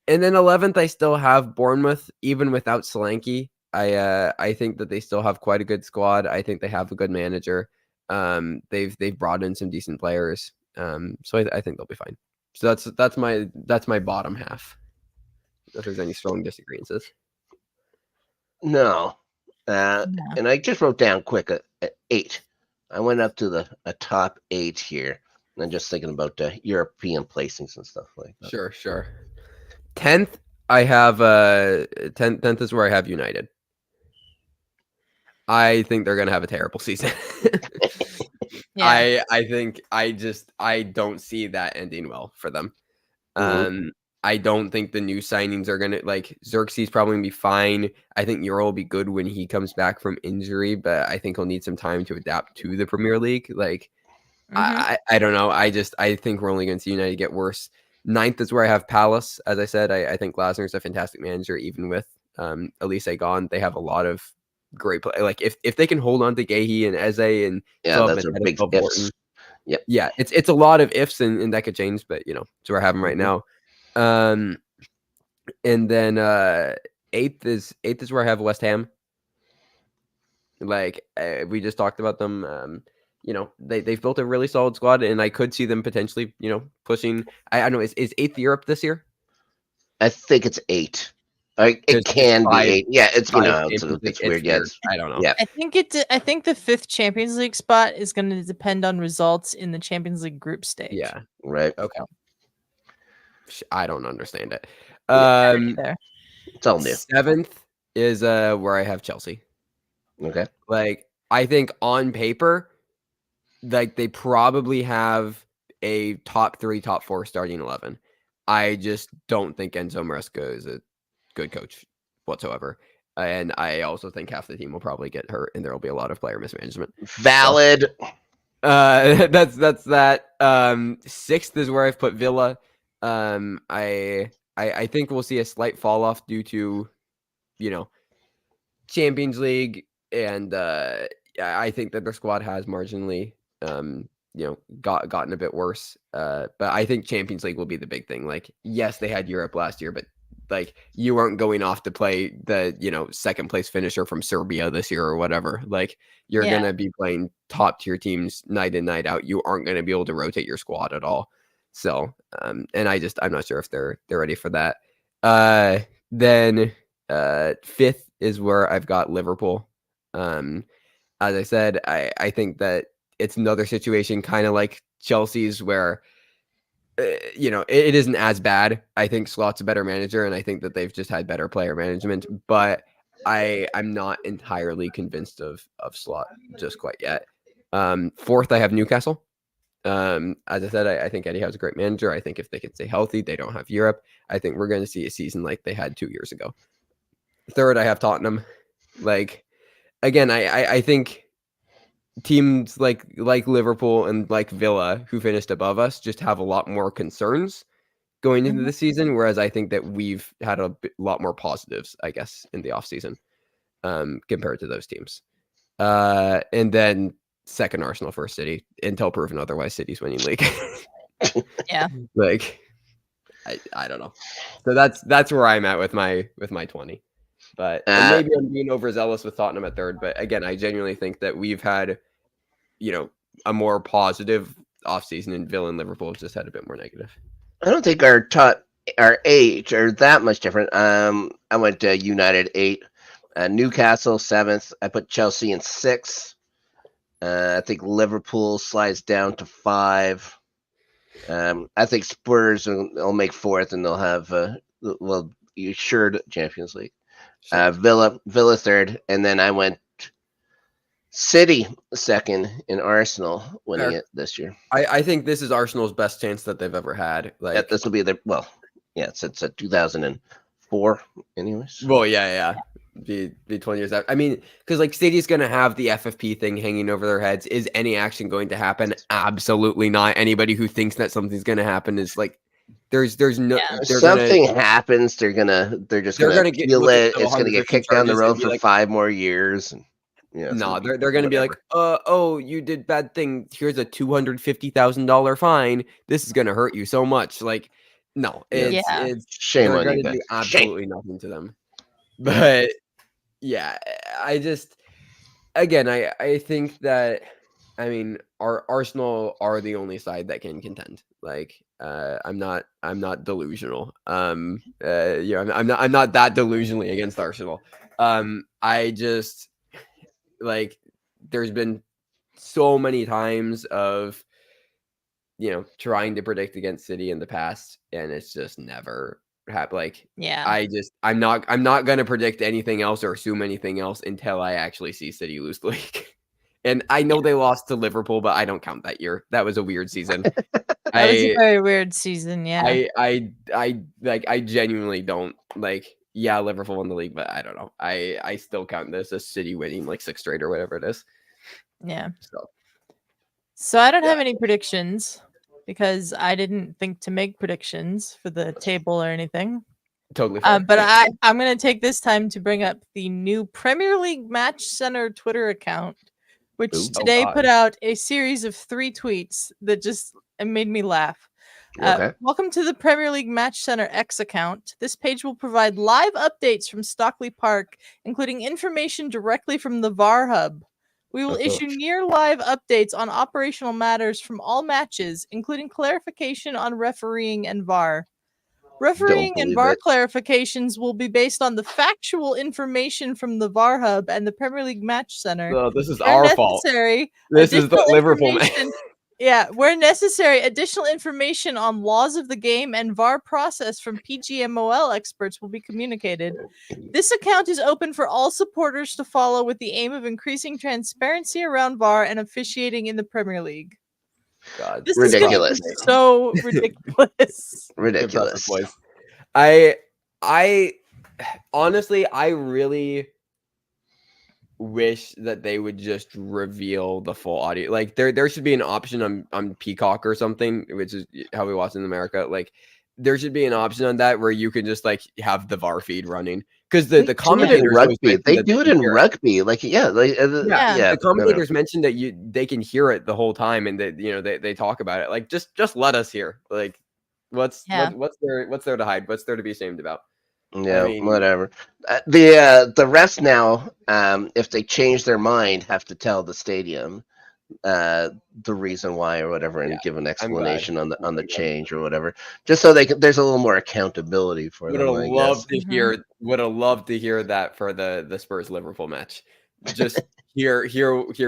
And then 11th, I still have Bournemouth, even without Solanke. I think that they still have quite a good squad. I think they have a good manager. They've brought in some decent players. So I think they'll be fine. So that's my bottom half. If there's any strong disagreements. No. And I just wrote down quick 8. I went up to a top 8 here. And I'm just thinking about European placings and stuff like that. Sure. 10th, I have 10th is where I have United. I think they're gonna have a terrible season. Yeah. I think I don't see that ending well for them. Mhm. I don't think the new signings are gonna like Xerxes probably gonna be fine. I think Euro will be good when he comes back from injury, but I think he'll need some time to adapt to the Premier League. Like Mhm. I don't know. I think we're only gonna see United get worse. 9th is where I have Palace. As I said, I think Glasner's a fantastic manager, even with Elise gone. They have a lot of great play. Like if they can hold on to Gahey and Eze and Yeah, still have that's a Mateta big above ifs. Morton. Yep. Yeah, it's a lot of ifs and that could change, but it's where I have them right Mhm. now. And then 8th is where I have West Ham. Like we just talked about them. They've built a really solid squad, and I could see them potentially, pushing. I don't know. Is 8th Europe this year? I think it's 8. It Because can be 8. Yeah, it's Champions League. it's It's weird. Yeah, weird. I don't know. Yeah. I think the 5th Champions League spot is going to depend on results in the Champions League group stage. Yeah. Right. Okay. I don't understand it. There. It's all new. 7th is where I have Chelsea. Okay. Like I think on paper, like they probably have a top 3, top 4 starting 11. I just don't think Enzo Maresca is a good coach whatsoever. And I also think half the team will probably get hurt and there will be a lot of player mismanagement. Valid. So, that's that. 6th is where I've put Villa. I think we'll see a slight fall off due to, Champions League, and I think that their squad has marginally, gotten a bit worse. But I think Champions League will be the big thing. Like, yes, they had Europe last year, but like you weren't going off to play the second place finisher from Serbia this year or whatever. Like you're gonna be playing top tier teams night in, night out. You aren't gonna be able to rotate your squad at all. So and I'm not sure if they're ready for that. Then 5th is where I've got Liverpool. As I said, I think that it's another situation kind of like Chelsea's where it isn't as bad. I think Slot's a better manager, and I think that they've just had better player management. But I'm not entirely convinced of Slot just quite yet. 4th, I have Newcastle. As I said, I think Eddie Howe's a great manager. I think if they can stay healthy, they don't have Europe. I think we're going to see a season like they had 2 years ago. 3rd, I have Tottenham. Like again, I think teams like Liverpool and like Villa, who finished above us, just have a lot more concerns going into the season, whereas I think that we've had a lot more positives, I guess, in the offseason compared to those teams. And then 2nd, Arsenal, 1st, City, until proven otherwise. City's winning league. Yeah. Like I don't know. So that's where I'm at with my 20. But and maybe I'm being overzealous with Tottenham at 3rd. But again, I genuinely think that we've had, a more positive offseason, and Villa and Liverpool have just had a bit more negative. I don't think our 8 are that much different. I went to United 8, Newcastle 7th. I put Chelsea in 6th. I think Liverpool slides down to 5. I think Spurs will make 4th, and they'll have assured Champions League. Villa 3rd, and then I went City 2nd and Arsenal winning it this year. I think this is Arsenal's best chance that they've ever had. Like this will be since 2004, anyways. Well, yeah. be 20 years out. I mean, because like Stadia's going to have the FFP thing hanging over their heads. Is any action going to happen? Absolutely not. Anybody who thinks that something's going to happen is like, there's no. Yeah. Something happens, they're just gonna appeal it. It's gonna get kicked down the road for 5 more years. And, no, they're gonna be like, oh, you did bad thing. Here's a $250,000 fine. This is gonna hurt you so much. Like, no, it's shame on gonna you do guys. absolutely nothing to them. But yeah, I just again, I think that I mean our Arsenal are the only side that can contend. Like, I'm not delusional. I'm not that delusionally against Arsenal. I just like there's been so many times of trying to predict against City in the past, and it's just never happened. Like, I'm not gonna predict anything else or assume anything else until I actually see City lose the league. And I know they lost to Liverpool, but I don't count that year. That was a weird season. That was a very weird season. Yeah. I genuinely don't like. Yeah, Liverpool won the league, but I don't know. I still count this as City winning like 6 straight or whatever it is. Yeah. So I don't have any predictions because I didn't think to make predictions for the table or anything. Totally fine. But I'm going to take this time to bring up the new Premier League Match Center Twitter account, which today put out a series of 3 tweets that just made me laugh. Welcome to the Premier League Match Center X account. This page will provide live updates from Stockley Park, including information directly from the VAR hub. We will issue near live updates on operational matters from all matches, including clarification on refereeing and VAR. Refereeing and VAR clarifications will be based on the factual information from the VAR hub and the Premier League Match Center. No, this is our fault. This is the Liverpool man. Yeah, where necessary, additional information on laws of the game and VAR process from PGMOL experts will be communicated. This account is open for all supporters to follow with the aim of increasing transparency around VAR and officiating in the Premier League. God, this ridiculous. Is so ridiculous. Ridiculous. I honestly, I really wish that they would just reveal the full audio. Like there should be an option on Peacock or something, which is how we watch in America. Like there should be an option on that where you can just like have the VAR feed running. Because the commentators they do it in rugby. Like the commentators mentioned that they can hear it the whole time, and that they talk about it. Like just let us hear. Like what's there to hide? What's there to be ashamed about? Yeah, whatever. The refs now, if they change their mind, have to tell the stadium the reason why or whatever, and give an explanation on the change or whatever, just so there's a little more accountability for them. Would have loved to hear that for the Spurs Liverpool match. Just hear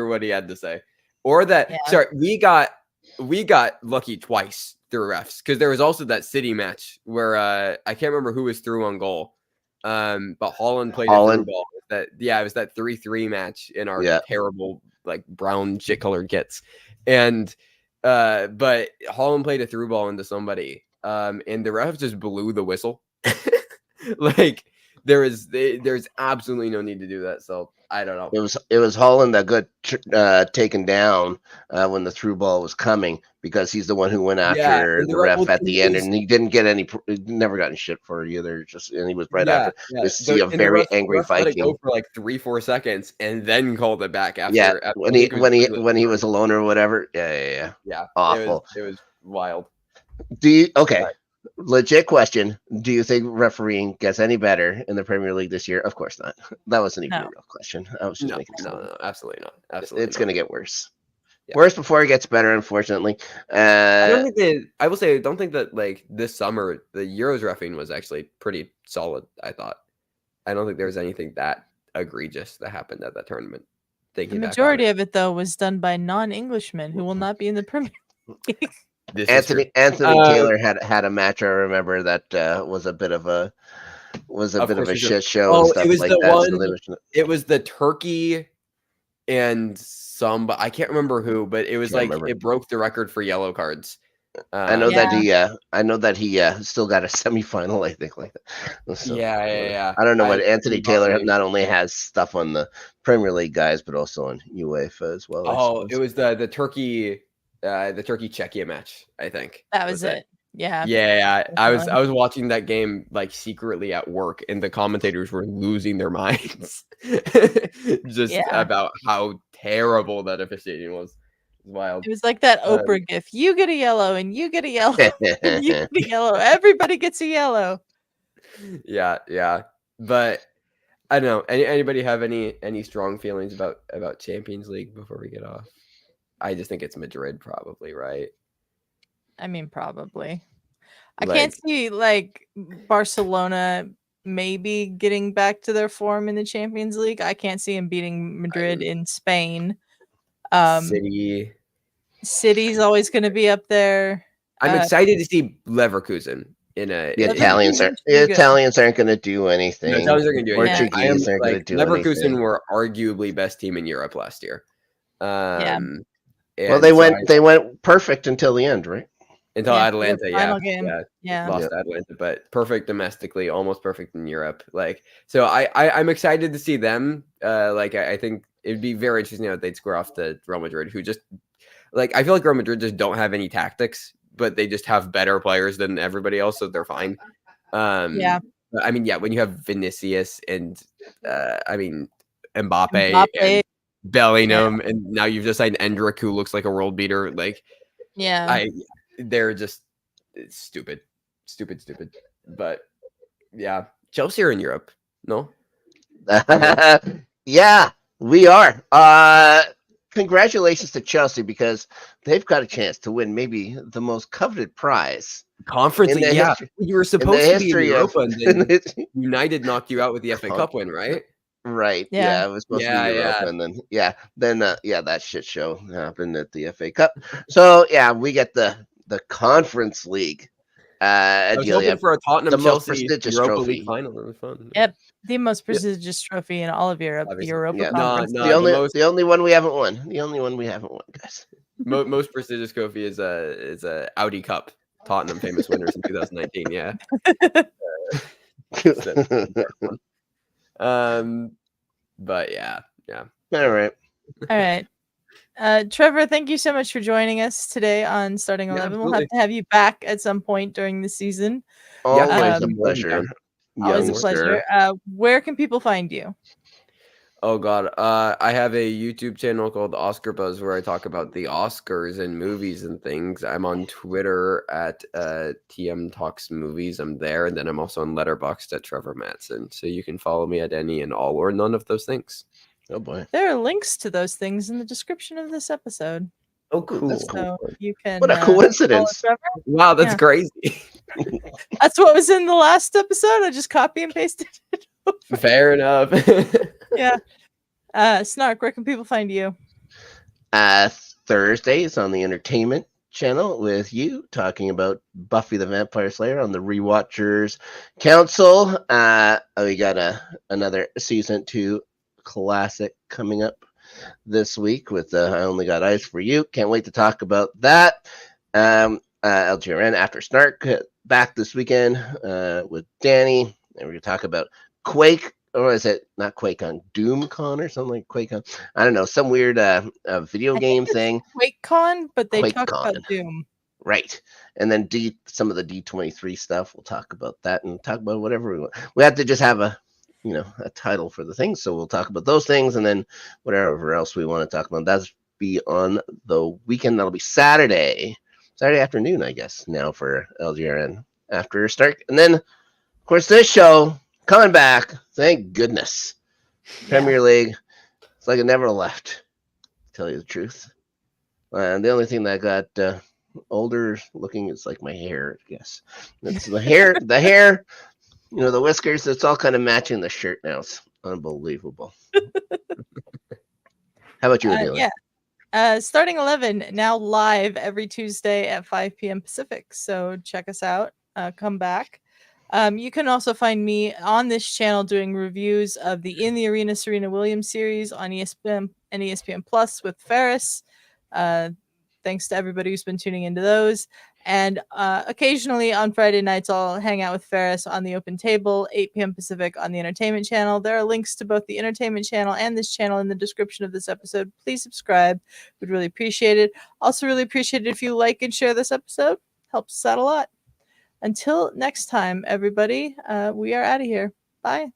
what he had to say, or that. Yeah. Sorry, we got lucky twice through refs, because there was also that City match where I can't remember who was through on goal, but Holland played a through ball. It was that 3-3 match in our terrible like brown shit colored kits, and but Holland played a through ball into somebody, and the refs just blew the whistle. Like there's absolutely no need to do that. So I don't know. It was Holland that got taken down when the through ball was coming, because he's the one who went after the ref at the end, and he didn't get never got any shit for it either. And he was right after. You see a very angry Viking. Let it go for like 3-4 seconds and then called it back after. Yeah, when he was alone or whatever. Yeah. Awful. It was wild. Legit question. Do you think refereeing gets any better in the Premier League this year? Of course not. That wasn't even a real question. I was just making no, absolutely not. It's going to get worse. Yeah. Worse before it gets better, unfortunately. I don't think that like this summer the Euros reffing was actually pretty solid. I thought. I don't think there was anything that egregious that happened at that tournament. The majority of it though was done by non-Englishmen who will not be in the Premier League. Anthony Taylor had a match, I remember, that was a bit of a shit show and stuff like that. It was the Turkey and but I can't remember who, but it was it broke the record for yellow cards. I know that he still got a semifinal, I think, like that. So, yeah. I don't know what Anthony Taylor Probably. not only has stuff on the Premier League guys, but also on UEFA as well. Oh, it was the Turkey Czechia match, I think. That was it. Yeah. Yeah, I was watching that game like secretly at work, and the commentators were losing their minds just about how terrible that officiating was. It was wild. It was like that Oprah gif. You get a yellow, and you get a yellow, and you get a yellow. Everybody gets a yellow. Yeah. But I don't know. Anybody have any strong feelings about Champions League before we get off? I just think it's Madrid, probably, right? I mean, probably. I can't see like Barcelona maybe getting back to their form in the Champions League. I can't see them beating Madrid in Spain. City's always going to be up there. I'm excited to see Leverkusen in a. The Italians aren't going to do anything. The Italians are going to do anything. Portuguese aren't going to do anything. Leverkusen were arguably best team in Europe last year. Well, they went perfect until the end, right? Until Atalanta, yeah, lost to Atalanta, but perfect domestically, almost perfect in Europe. So I'm excited to see them. I think it'd be very interesting how they'd square off the Real Madrid, who just I feel like Real Madrid just don't have any tactics, but they just have better players than everybody else, so they're fine. I mean, when you have Vinicius and Mbappe and Bellingham, and now you've just signed Endrick, who looks like a world beater. They're just stupid. But yeah, Chelsea are in Europe. No? Yeah, we are. Congratulations to Chelsea, because they've got a chance to win maybe the most coveted prize. Conference League, you were supposed to be in Europa, and then United knocked you out with the FA Cup win, right? Right. Yeah, it was supposed to be Europa, and then that shit show happened at the FA Cup. So we get the Conference League. I was hoping for a Tottenham most prestigious Europa trophy. League final. It was fun. Yep, the most prestigious trophy in all of Europe, the Europa Conference. The only one we haven't won. The only one we haven't won, guys. Most prestigious trophy is a Audi Cup. Tottenham famous winners in 2019. Yeah. But yeah. All right. Trevor, thank you so much for joining us today on Starting 11. We'll have to have you back at some point during the season. Always a pleasure. Always a pleasure. Where can people find you? Oh God, I have a YouTube channel called Oscar Buzz where I talk about the Oscars and movies and things. I'm on Twitter at TM Talks Movies. I'm there, and then I'm also on Letterboxd at Trevor Matteson. So you can follow me at any and all or none of those things. Oh boy, there are links to those things in the description of this episode. Oh, cool! That's cool. So you can. What a coincidence! Wow, that's crazy. That's what was in the last episode. I just copy and pasted it. Fair enough. Yeah. Snark, where can people find you? Thursdays on the Entertainment Channel with you talking about Buffy the Vampire Slayer on the Rewatchers Council. We got another season 2 classic coming up this week with I Only Got Eyes for You. Can't wait to talk about that. LGRN After Snark back this weekend with Danny, and we're going to talk about Quake, or is it not QuakeCon, DoomCon or something like QuakeCon? I don't know, some weird video game thing. QuakeCon, but they talk about Doom. Right. And then some of the D23 stuff. We'll talk about that and talk about whatever we want. We have to just have a title for the thing. So we'll talk about those things, and then whatever else we want to talk about. That'll be on the weekend. That'll be Saturday afternoon, I guess, now for LGRN After Snark. And then, of course, this show coming back, thank goodness. Premier League. It's like it never left, to tell you the truth. And the only thing that got older looking is like my hair, I guess. It's the hair, the whiskers, it's all kind of matching the shirt now. It's unbelievable. How about you, Adelia? Starting 11, now live every Tuesday at 5 p.m. Pacific. So check us out. Come back. You can also find me on this channel doing reviews of the In the Arena Serena Williams series on ESPN and ESPN Plus with Ferris. Thanks to everybody who's been tuning into those. And occasionally on Friday nights, I'll hang out with Ferris on the Open Table, 8 p.m. Pacific on the Entertainment Channel. There are links to both the Entertainment Channel and this channel in the description of this episode. Please subscribe. We'd really appreciate it. Also really appreciate it if you like and share this episode. Helps us out a lot. Until next time, everybody, we are out of here. Bye.